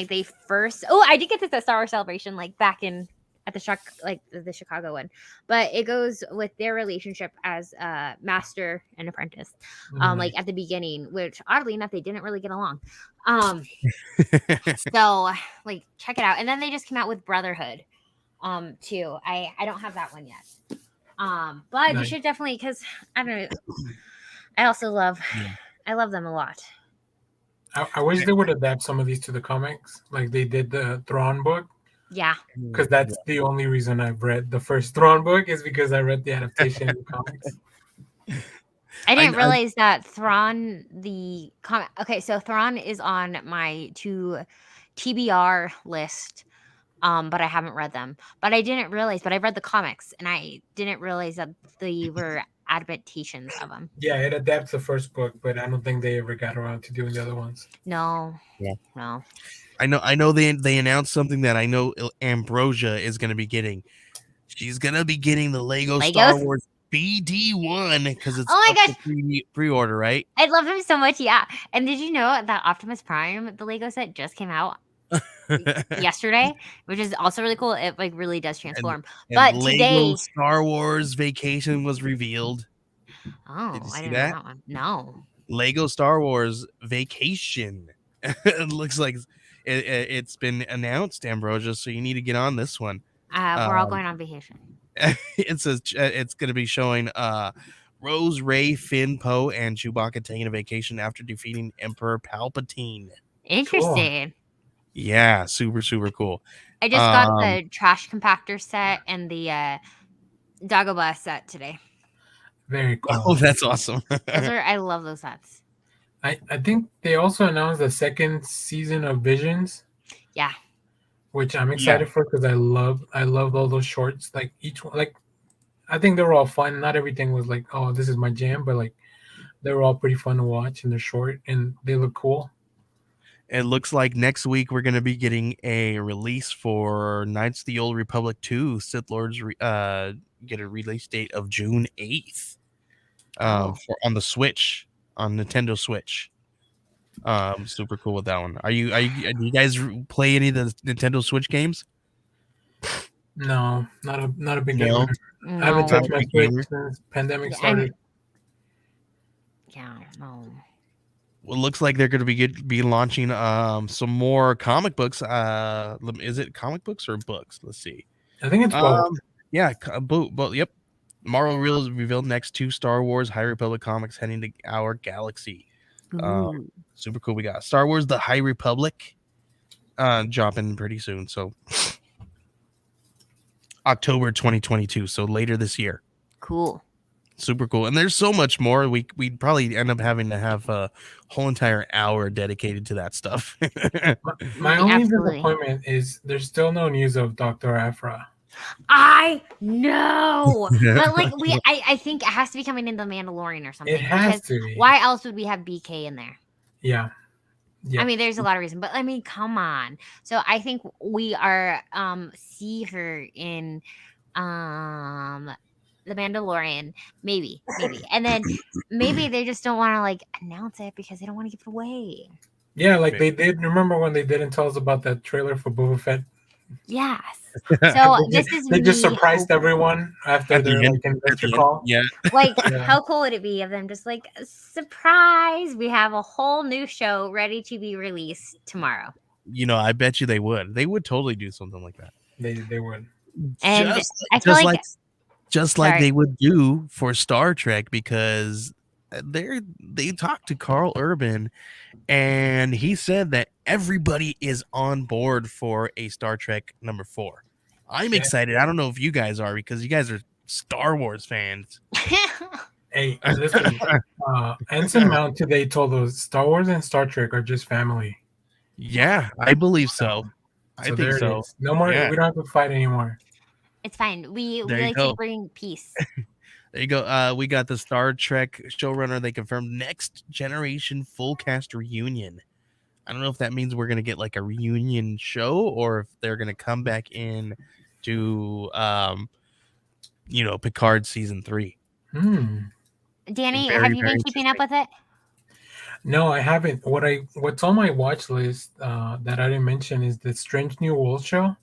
they first. Oh, I did get this at Star Wars Celebration, like back in at the Chicago one, but it goes with their relationship as master and apprentice, like at the beginning, which oddly enough they didn't really get along. So like check it out, and then they just came out with Brotherhood, too. I don't have that one yet, but you should definitely, because I don't know. I also love them a lot. I wish they would adapt some of these to the comics, like they did the Thrawn book. Yeah, because that's the only reason I've read the first Thrawn book is because I read the adaptation in the comics. I didn't realize that Thrawn the comic. Okay, so Thrawn is on my TBR list, but I haven't read them. But I didn't realize. But I read the comics, and I didn't realize that they were adaptations of them. Yeah, it adapts the first book, but I don't think they ever got around to doing the other ones. No. I know they announced something that I know Ambrosia is going to be getting. She's going to be getting the Lego Star Wars BD1 because it's pre-order, right? I love him so much, yeah. And did you know that Optimus Prime, the Lego set, just came out yesterday, which is also really cool. It like really does transform. But Lego today, Star Wars Vacation was revealed. Oh, Did you see I didn't know that one. No. Lego Star Wars Vacation. It looks like it's been announced, Ambrosia, so you need to get on this one. We're all going on vacation. It says it's going to be showing Rose, Rey, Finn, Poe, and Chewbacca taking a vacation after defeating Emperor Palpatine. Interesting. Cool. Yeah, super, super cool. I just got the trash compactor set and the Dagobah set today. Very cool. Oh, that's awesome. I love those sets. I think they also announced the second season of Visions. Yeah. Which I'm excited for because I love all those shorts. Like each one, like I think they were all fun. Not everything was like, oh, this is my jam, but like they were all pretty fun to watch and they're short and they look cool. It looks like next week we're going to be getting a release for Knights of the Old Republic 2. Sith Lords get a release date of June 8th on the Switch, on Nintendo Switch. Super cool with that one. Do you guys play any of the Nintendo Switch games? No, not a big gamer. No. I haven't touched my Switch since pandemic started. No. Well, it looks like they're going to be launching some more comic books. Is it comic books or books? Let's see. I think it's both. Yeah, both. Yep. Marvel revealed next 2 Star Wars High Republic comics heading to our galaxy. Super cool. We got Star Wars The High Republic dropping pretty soon. So October 2022. So later this year. Cool. Super cool. And there's so much more. We'd probably end up having to have a whole entire hour dedicated to that stuff. My only disappointment is there's still no news of Dr. Aphra. I know, but like I think it has to be coming in The Mandalorian or something. It has to be. Why else would we have BK in there? Yeah. I mean, there's a lot of reasons, but I mean, come on. So I think we are see her in The Mandalorian, maybe, and then maybe they just don't want to like announce it because they don't want to give it away. Yeah, like they did. Remember when they didn't tell us about that trailer for Boba Fett? Yes. So they just surprised everyone after their investor call. Yeah. Like, how cool would it be of them just like, surprise, we have a whole new show ready to be released tomorrow. You know, I bet you they would. They would totally do something like that. They would. And just I feel just like like just like sorry. they would do for Star Trek, because they talked to Carl Urban, and he said that everybody is on board for a Star Trek #4. I'm Yeah. excited. I don't know if you guys are, because you guys are Star Wars fans. Hey, listen. Anson Mount today told us Star Wars and Star Trek are just family. Yeah, I believe so. So, I so think there it so. is. No more. Yeah, We don't have to fight anymore. It's fine. We there you like to go. bring peace. There you go. We got the Star Trek showrunner. They confirmed next generation full cast reunion. I don't know if that means we're gonna get like a reunion show, or if they're gonna come back in to Picard season 3. Danny, have Very, you very been keeping up interesting. with it? No, I haven't. What's on my watch list that I didn't mention is the Strange New World show,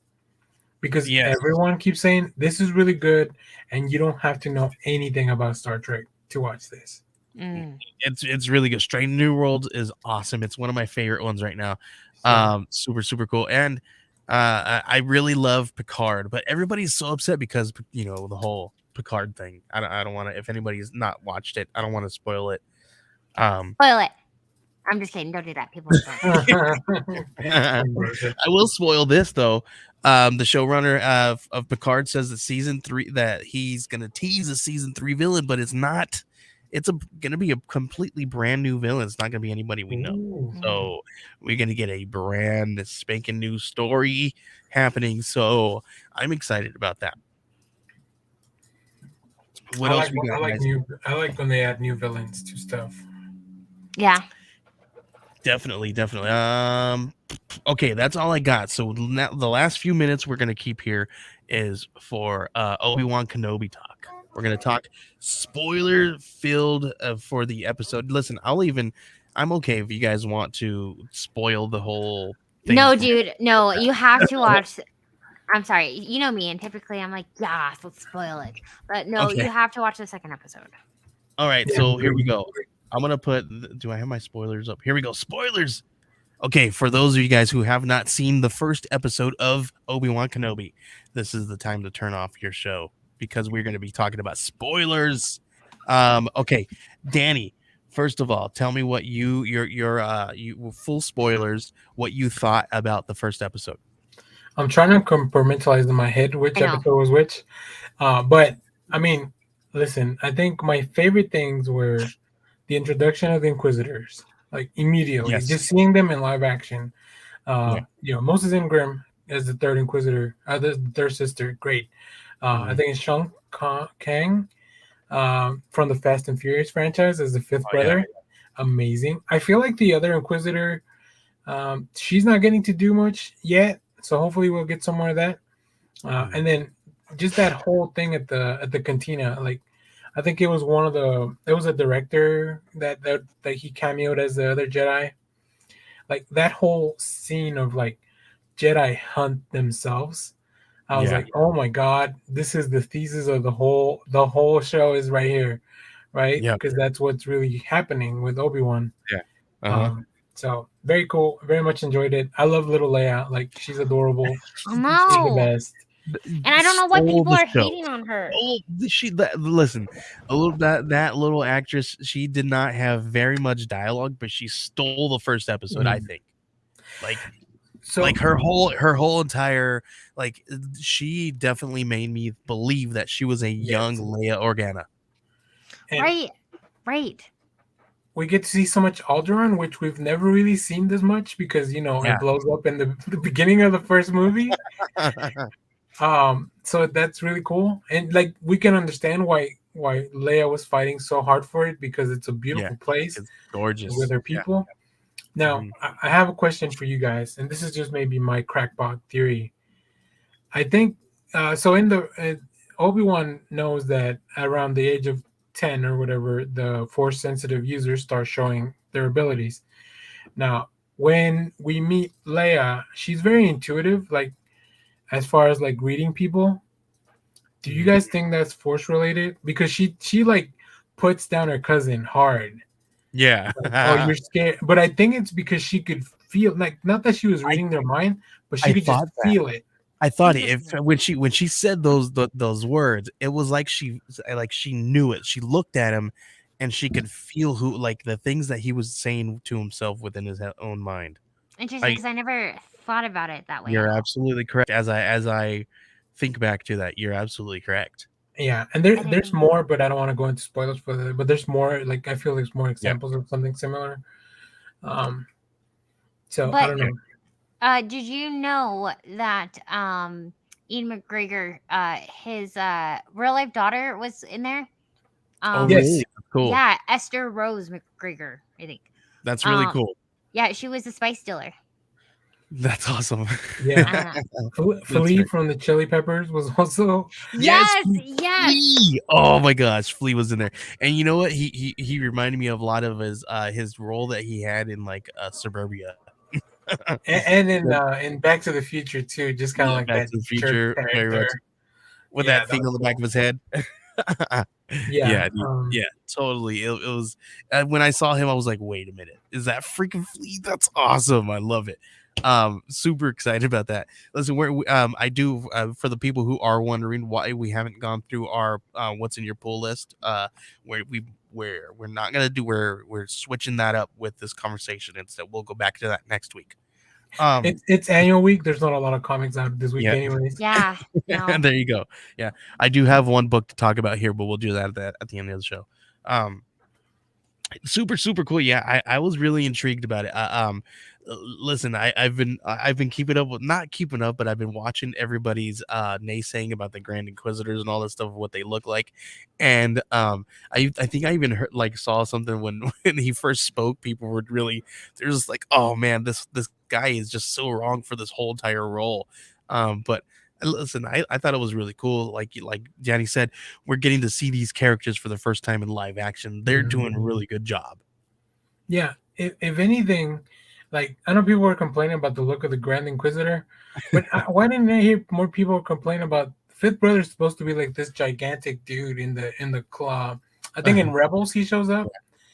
because Yes, everyone keeps saying this is really good, and you don't have to know anything about Star Trek to watch this. Mm. it's really good. Strange New World is awesome. It's one of my favorite ones right now. So Super, super cool. And I really love Picard, but everybody's so upset because the whole Picard thing. I don't want to. If anybody's not watched it, I don't want to spoil it. Spoil it. I'm just kidding. Don't do that. People don't. I will spoil this though. The showrunner of Picard says that season 3, that he's gonna tease a season 3 villain, but it's not. It's gonna be a completely brand new villain. It's not gonna be anybody we know. Ooh. So we're gonna get a brand spanking new story happening. So I'm excited about that. What else we got, guys? I like when they add new villains to stuff. Yeah. Definitely. Okay, that's all I got. So now the last few minutes we're gonna keep here is for Obi-Wan Kenobi talk. We're gonna talk spoiler filled for the episode. Listen, I'm okay if you guys want to spoil the whole thing. No, dude. No, you have to watch. I'm sorry. You know me, and typically I'm like, yes, let's spoil it. But no, Okay. you have to watch the second episode. All right, Yeah, so here we go. I'm gonna put. Do I have my spoilers up? Here we go. Spoilers. Okay, for those of you guys who have not seen the first episode of Obi-Wan Kenobi, this is the time to turn off your show, because we're going to be talking about spoilers. Okay, Danny, first of all, tell me what you full spoilers, what you thought about the first episode. I'm trying to compartmentalize in my head which episode was which. But I mean, listen, I think my favorite things were the introduction of the Inquisitors, like immediately, just seeing them in live action. Moses Ingram as the third Inquisitor, the third sister, great. I think it's Sean Kang from the Fast and Furious franchise as the fifth brother. Amazing. I feel like the other Inquisitor, she's not getting to do much yet, so hopefully we'll get some more of that. And then just that whole thing at the cantina, like I think it was a director that he cameoed as the other Jedi. Like that whole scene of like Jedi hunt themselves. I was like, oh my God, this is the thesis of the whole show is right here, right? Because that's what's really happening with Obi-Wan. So very cool. Very much enjoyed it. I love little Leia. Like she's adorable. I know. She's the best. And I don't know why people are hating on her. Listen, that little actress, she did not have very much dialogue, but she stole the first episode. I think, like her whole entire, like, she definitely made me believe that she was a young Leia Organa. And right. We get to see so much Alderaan, which we've never really seen this much because it blows up in the beginning of the first movie. So that's really cool, and like we can understand why Leia was fighting so hard for it, because it's a beautiful place, it's gorgeous with her people. Now, I have a question for you guys, and this is just maybe my crackpot theory. I think so. In the Obi-Wan knows that around the age of 10 or whatever, the Force sensitive users start showing their abilities. Now, when we meet Leia, she's very intuitive, like, as far as like reading people. Do you guys think that's Force related? Because she like puts down her cousin hard. Yeah. Like, oh, you're scared. But I think it's because she could feel, like, not that she was reading their mind, but she could just feel it. I thought if when she said those words, it was like she knew it. She looked at him, and she could feel the things that he was saying to himself within his own mind. Interesting, because I never thought about it that way. You're absolutely correct. As I think back to that, you're absolutely correct. Yeah, and there's more, but I don't want to go into spoilers for that. But there's more. Like I feel there's more examples of something similar. So I don't know. Did you know that Ian McGregor, his real life daughter was in there? Oh, Yes. really? Cool. Yeah, Esther Rose McGregor, I think. That's really cool. Yeah, she was a spice dealer. That's awesome. Yeah. Flea from the Chili Peppers was also. Yes. Flea. Oh my gosh, Flea was in there, and you know what? He reminded me of a lot of his role that he had in Suburbia, and in Back to the Future too, just kind of like Back that to the Future, very much, with that thing on the back of his head. Yeah, totally. It was when I saw him, I was like, wait a minute, is that freaking Flea? That's awesome. I love it. Super excited about that. Listen, I do for the people who are wondering why we haven't gone through our what's in your pool list, we're not gonna do, we're switching that up with this conversation instead. We'll go back to that next week. It's annual week. There's not a lot of comics out this week, anyways. Yeah. No. There you go. Yeah, I do have one book to talk about here, but we'll do that at the end of the show. Super cool. Yeah, I was really intrigued about it. Listen, I've been keeping up with, not keeping up, but I've been watching everybody's naysaying about the Grand Inquisitors and all that stuff, what they look like, and I think I even heard, saw something when he first spoke. People were really, they're just like, oh man, this guy is just so wrong for this whole entire role. But listen, I thought it was really cool. Like Danny said, we're getting to see these characters for the first time in live action. They're doing a really good job. Yeah, if anything, I know people were complaining about the look of the Grand Inquisitor, but why didn't I hear more people complain about Fifth Brother's supposed to be like this gigantic dude in the club? I think in Rebels he shows up,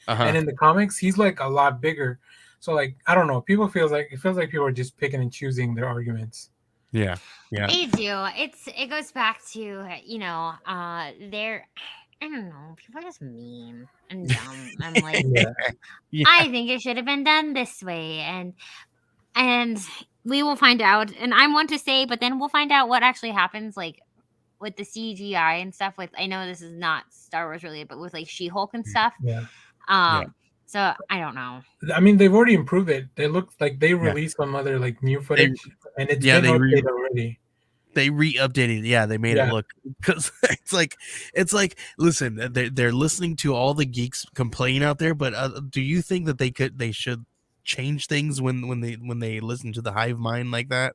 and in the comics he's like a lot bigger. So I don't know. It feels like people are just picking and choosing their arguments. Yeah. They do. It goes back to they're, I don't know, people are just mean and dumb. I'm like, I think it should have been done this way, and we will find out. And I want to say, but then we'll find out what actually happens, with the CGI and stuff. With, I know this is not Star Wars related, but with She-Hulk and stuff. So I don't know. I mean, they've already improved it. They look like they released some other new footage, and it's been updated already. They re-updated. Yeah, they made it look, because it's like listen, they're listening to all the geeks complain out there, but do you think that they should change things when they listen to the hive mind like that?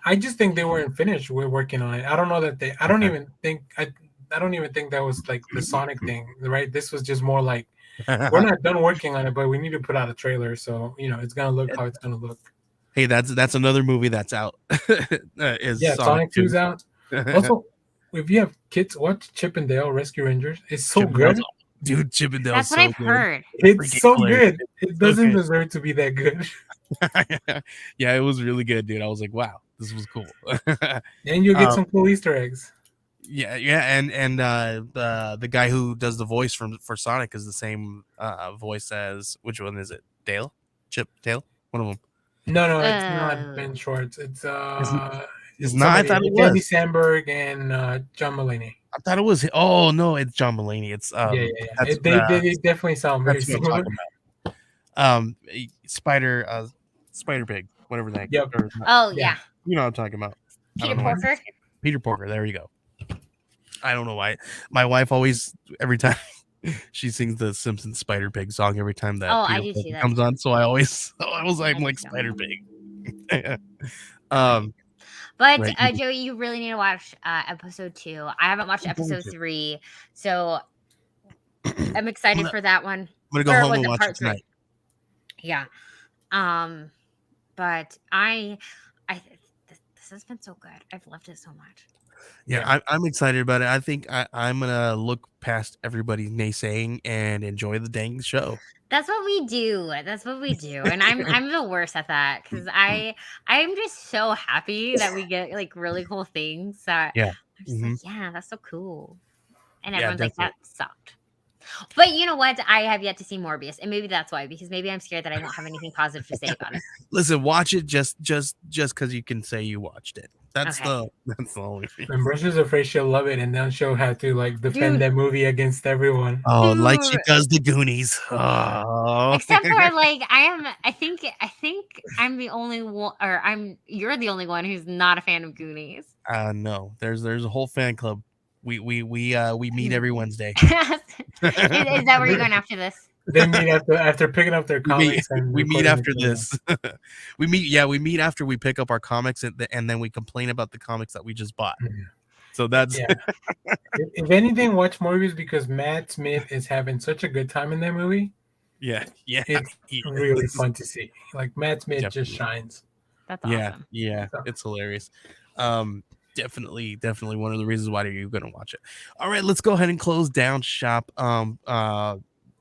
I just think they weren't finished. We're working on it. I don't know that I don't even think that was the Sonic thing, right? This was just more like, we're not done working on it, but we need to put out a trailer, so it's gonna look how it's gonna look. Hey, that's another movie that's out. Sonic 2's out. Also, if you have kids, watch Chip and Dale Rescue Rangers. It's so good, dude. Chip and Dale. That's what I've heard. It's so good. It doesn't deserve to be that good. Yeah, it was really good, dude. I was like, wow, this was cool. And you'll get some cool Easter eggs. Yeah, and the guy who does the voice for Sonic is the same voice as, which one is it? Dale? Chip? Dale? One of them. No, it's not Ben Schwartz. It's it's not. I thought it was Andy Samberg and John Mulaney. I thought it was. Oh no, it's John Mulaney. It's They definitely sound very similar. Spider Pig, whatever that. Yep. Oh yeah. You know what I'm talking about. Peter Porker. There you go. I don't know why. My wife always, every time she sings the Simpsons Spider Pig song, every time that I do see that comes on. So I was like Spider Pig. But Joey, you really need to watch episode 2. I haven't watched episode 3, so I'm excited for that one. I'm gonna go home and watch it tonight. Yeah. But this has been so good. I've loved it so much. Yeah, I'm excited about it. I think I'm gonna look past everybody's naysaying and enjoy the dang show. That's what we do. That's what we do. And I'm the worst at that because I'm just so happy that we get like really cool things that Yeah. I'm just like, Hmm. yeah, that's so cool. And Yeah, everyone's like, definitely. that sucked. But you know what? I have yet to see Morbius, and maybe that's why, because maybe I'm scared that I won't have anything positive to say about it. Listen, watch it just because you can say you watched it. That's Okay. the only reason. Ambrosia's afraid she'll love it, and then she'll have to like defend Dude, that movie against everyone. Oh, like she dude. does the Goonies. Oh. Except for like I think I'm the only one, or you're the only one who's not a fan of Goonies. No. There's a whole fan club. We meet every Wednesday. Is that where you're going after this? They meet after picking up their We meet comics and we meet recording after the this. We meet after we pick up our comics and then we complain about the comics that we just bought. So that's Yeah. If anything, watch Morbius because Matt Smith is having such a good time in that movie. yeah. It's he really is. fun to see. Like Matt Smith just Definitely. shines. That's Yeah, awesome. yeah, So, it's hilarious. Definitely one of the reasons why you're gonna watch it. All right, let's go ahead and close down shop.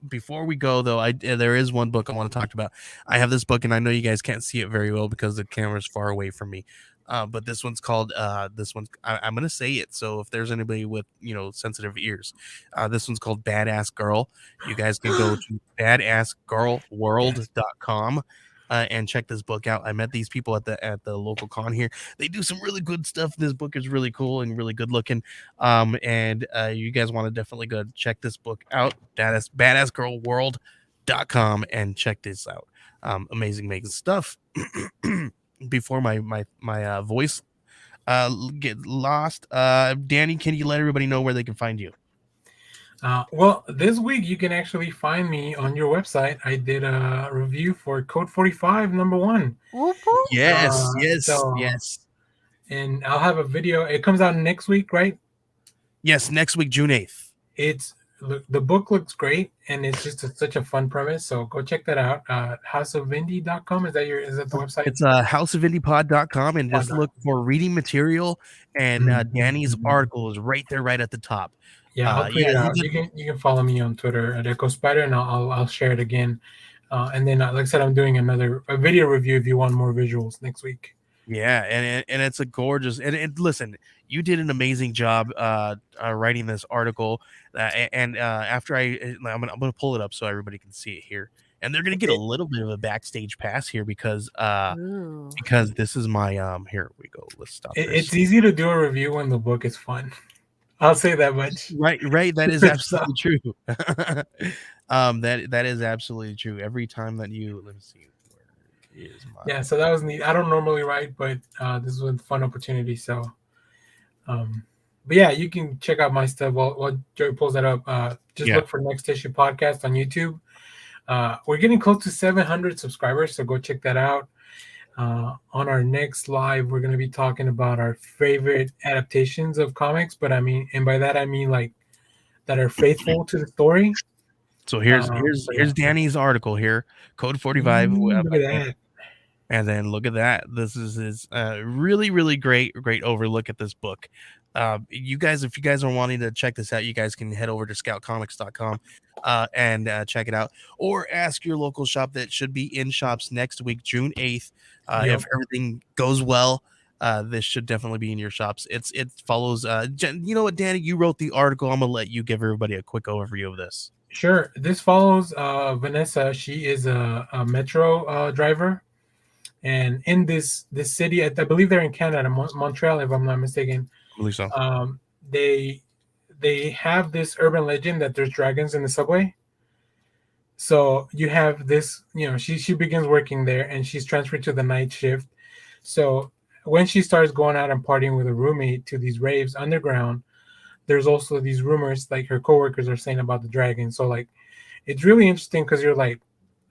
Before we go though, there is one book I want to talk about. I have this book, and I know you guys can't see it very well because the camera's far away from me. But this one's called I'm gonna say it. So if there's anybody with sensitive ears, this one's called Badass Girl. You guys can go to badassgirlworld.com. And check this book out. I met these people at the local con here. They do some really good stuff. This book is really cool and really good looking. And you guys want to definitely go check this book out. Badassgirlworld.com and check this out. Amazing stuff. Before my voice get lost, Danny, can you let everybody know where they can find you? well, this week you can actually find me on your website. I did a review for Code 45 #1. Whoop, whoop. Yes. And I'll have a video. It comes out next week, right? Yes, next week, June 8th. The book looks great, and it's just such a fun premise. So go check that out. Houseofindie.com. Is that the website? It's houseofindiepod.com, and just look for reading material, and Danny's article is right there, right at the top. Yeah, I'll tweet it out. You can follow me on Twitter at Echo Spider, and I'll share it again. And then, like I said, I'm doing a video review if you want more visuals next week. Yeah, and it's a gorgeous and listen, you did an amazing job writing this article, and after I'm gonna pull it up so everybody can see it here, and they're gonna get a little bit of a backstage pass here because this is my here we go. Let's stop. It's easy to do a review when the book is fun. I'll say that much. Right. That is absolutely true. That is absolutely true. Every time that let me see. So that was neat. I don't normally write, but this was a fun opportunity. So, but yeah, you can check out my stuff while Joey pulls that up. Look for Next Issue Podcast on YouTube. We're getting close to 700 subscribers, so go check that out. On our next live, we're going to be talking about our favorite adaptations of comics, by that I mean like that are faithful to the story. So here's Danny's article here, Code 45. Look at that. And then look at that. This is his really, really great overlook at this book. You guys, if you guys are wanting to check this out, you guys can head over to scoutcomics.com and check it out, or ask your local shop that should be in shops next week, June 8th. If everything goes well, this should definitely be in your shops. It follows. You know what, Danny, you wrote the article. I'm gonna let you give everybody a quick overview of this. Sure. This follows Vanessa. She is a metro driver. And in this city, I believe they're in Canada, Montreal, if I'm not mistaken. I believe so. They have this urban legend that there's dragons in the subway. So you have this, she begins working there, and she's transferred to the night shift. So when she starts going out and partying with a roommate to these raves underground, there's also these rumors, like her coworkers are saying about the dragon. So like, it's really interesting because you're like,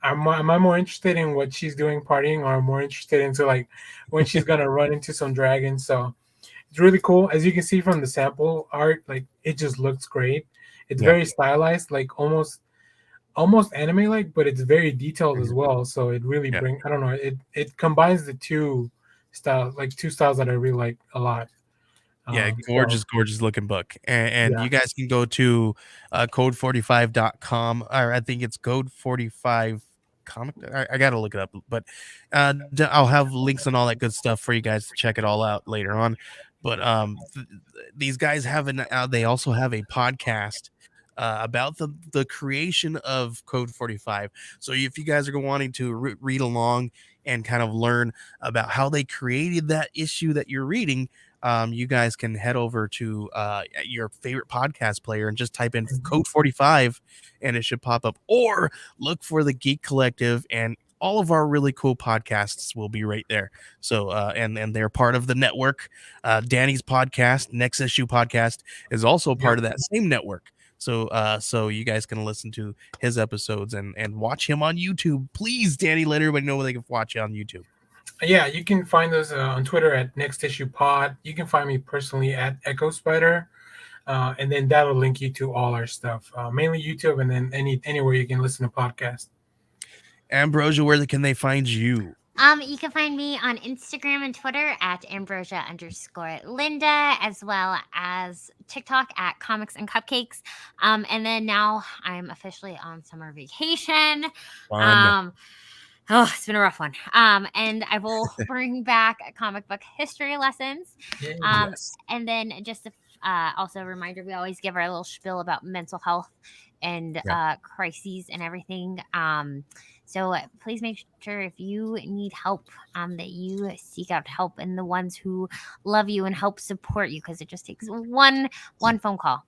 am I more interested in what she's doing partying, or more interested into like when she's gonna run into some dragons? So it's really cool. As you can see from the sample art, like it just looks great. It's very stylized, like almost anime like, but it's very detailed as well. So it really brings, I don't know, it combines the two styles that I really like a lot. Yeah, So gorgeous looking book. And yeah. you guys can go to code45.com, or I think it's code 45 comic. I got to look it up, but I'll have links and all that good stuff for you guys to check it all out later on. But these guys have they also have a podcast about the creation of Code 45. So if you guys are wanting to read along and kind of learn about how they created that issue that you're reading, you guys can head over to your favorite podcast player and just type in Mhm. Code 45 and it should pop up. Or look for the Geek Collective, and all of our really cool podcasts will be right there. So, and they're part of the network. Danny's podcast, Next Issue Podcast, is also Yep. part of that same network. So, so you guys can listen to his episodes and watch him on YouTube. Please, Danny, let everybody know where they can watch you on YouTube. Yeah, you can find us on Twitter at Next Issue Pod. You can find me personally at Echo Spider, and then that'll link you to all our stuff, mainly YouTube, and then anywhere you can listen to podcasts. Ambrosia, where can they find you? You can find me on Instagram and Twitter at Ambrosia_Linda, as well as TikTok at Comics and Cupcakes. And then now I'm officially on summer vacation. Fun. Oh, it's been a rough one. And I will bring back comic book history lessons. Yes. And then just also a reminder, we always give our little spiel about mental health and crises and everything. So please make sure if you need help, that you seek out help and the ones who love you and help support you, because it just takes one phone call.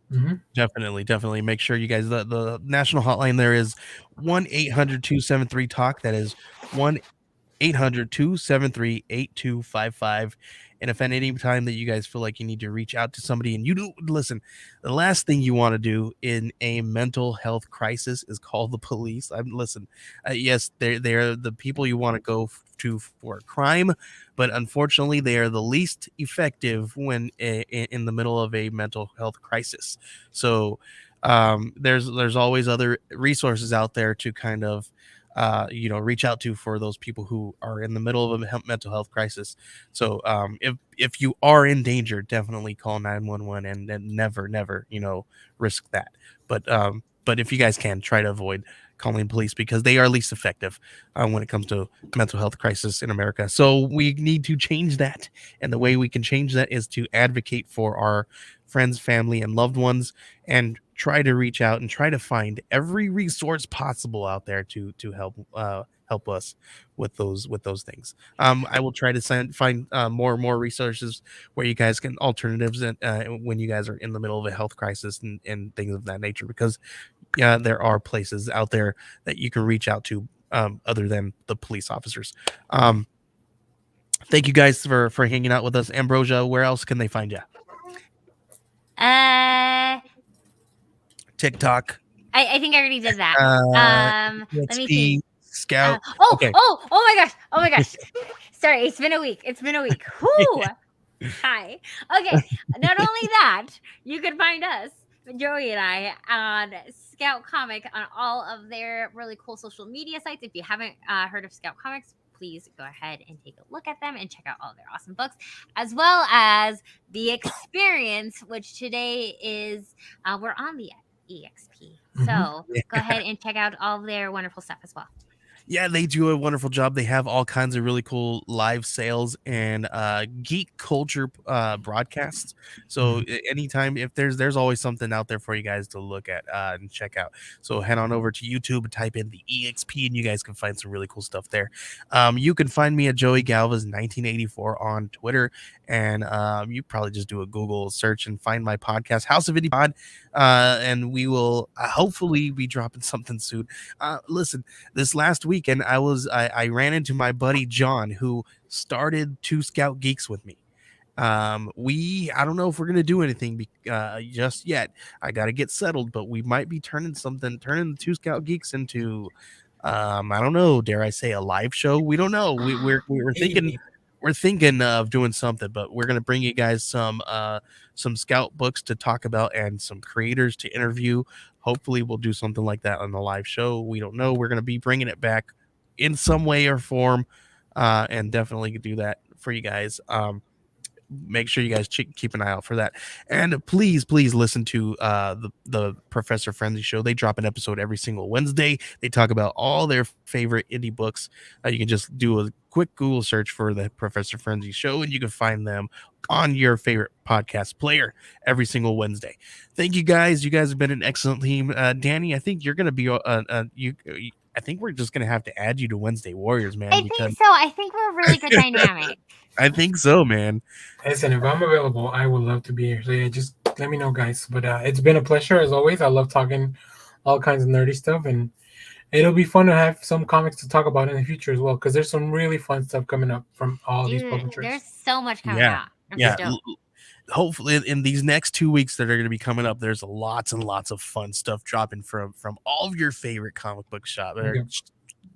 Mm-hmm. Definitely make sure you guys, the national hotline there is 1-800-273-TALK. That is 1-800-273-8255. And if at any time that you guys feel like you need to reach out to somebody, and you do listen, the last thing you want to do in a mental health crisis is call the police. Listen, yes, they're the people you want to go to for crime, but unfortunately they are the least effective when in the middle of a mental health crisis. So there's always other resources out there to kind of reach out to for those people who are in the middle of a mental health crisis. So if you are in danger, definitely call 911 and never risk that. But if you guys can, try to avoid calling police, because they are least effective when it comes to mental health crisis in America. So we need to change that, and the way we can change that is to advocate for our friends, family, and loved ones, and try to reach out and try to find every resource possible out there to help us with those things. I will try to find more and more resources where you guys can alternatives and when you guys are in the middle of a health crisis and things of that nature, because there are places out there that you can reach out to other than the police officers. Thank you guys for hanging out with us. Ambrosia, where else can they find you? I TikTok. think I already did that. Let me see. Scout. Okay. Oh my gosh. Sorry, it's been a week. Whoo. Hi. Okay. Not only that, you can find us, Joey and I, on Scout Comic on all of their really cool social media sites. If you haven't heard of Scout Comics, please go ahead and take a look at them and check out all their awesome books, as well as The Experience, which today is we're on the EXP. So go ahead and check out all of their wonderful stuff as well. Yeah, they do a wonderful job. They have all kinds of really cool live sales and geek culture broadcasts. So anytime, if there's always something out there for you guys to look at and check out. So head on over to YouTube and type in the EXP, and you guys can find some really cool stuff there. You can find me at Joey Galvez 1984 on Twitter, and you probably just do a Google search and find my podcast, House of Indie Pod, and we will hopefully be dropping something soon. Listen, this last weekend I ran into my buddy John, who started Two Scout Geeks with me. I don't know if we're gonna do anything just yet. I gotta get settled, but we might be turning the Two Scout Geeks into I don't know, dare I say a live show? We don't know. We're thinking of doing something, but we're gonna bring you guys some Scout books to talk about and some creators to interview. Hopefully we'll do something like that on the live show. We don't know. We're gonna be bringing it back in some way or form, and definitely do that for you guys. make sure you guys keep an eye out for that. And please listen to the Professor Frenzy show. They drop an episode every single Wednesday. They talk about all their favorite indie books. You can just do a quick Google search for the Professor Frenzy show, and you can find them on your favorite podcast player every single Wednesday. Thank you guys. You guys have been an excellent team. Danny, I think you're going to be I think we're just going to have to add you to Wednesday Warriors, man. I think so. I think we're a really good dynamic. I think so, man. Listen, if I'm available, I would love to be here. So yeah, just let me know, guys. But it's been a pleasure as always. I love talking all kinds of nerdy stuff, and it'll be fun to have some comics to talk about in the future as well, because there's some really fun stuff coming up from all these publishers. There's so much coming out. Hopefully in these next 2 weeks that are going to be coming up, there's lots and lots of fun stuff dropping from all of your favorite comic book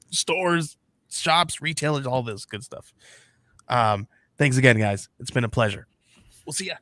stores, shops, retailers, all this good stuff. Thanks again, guys. It's been a pleasure. We'll see ya.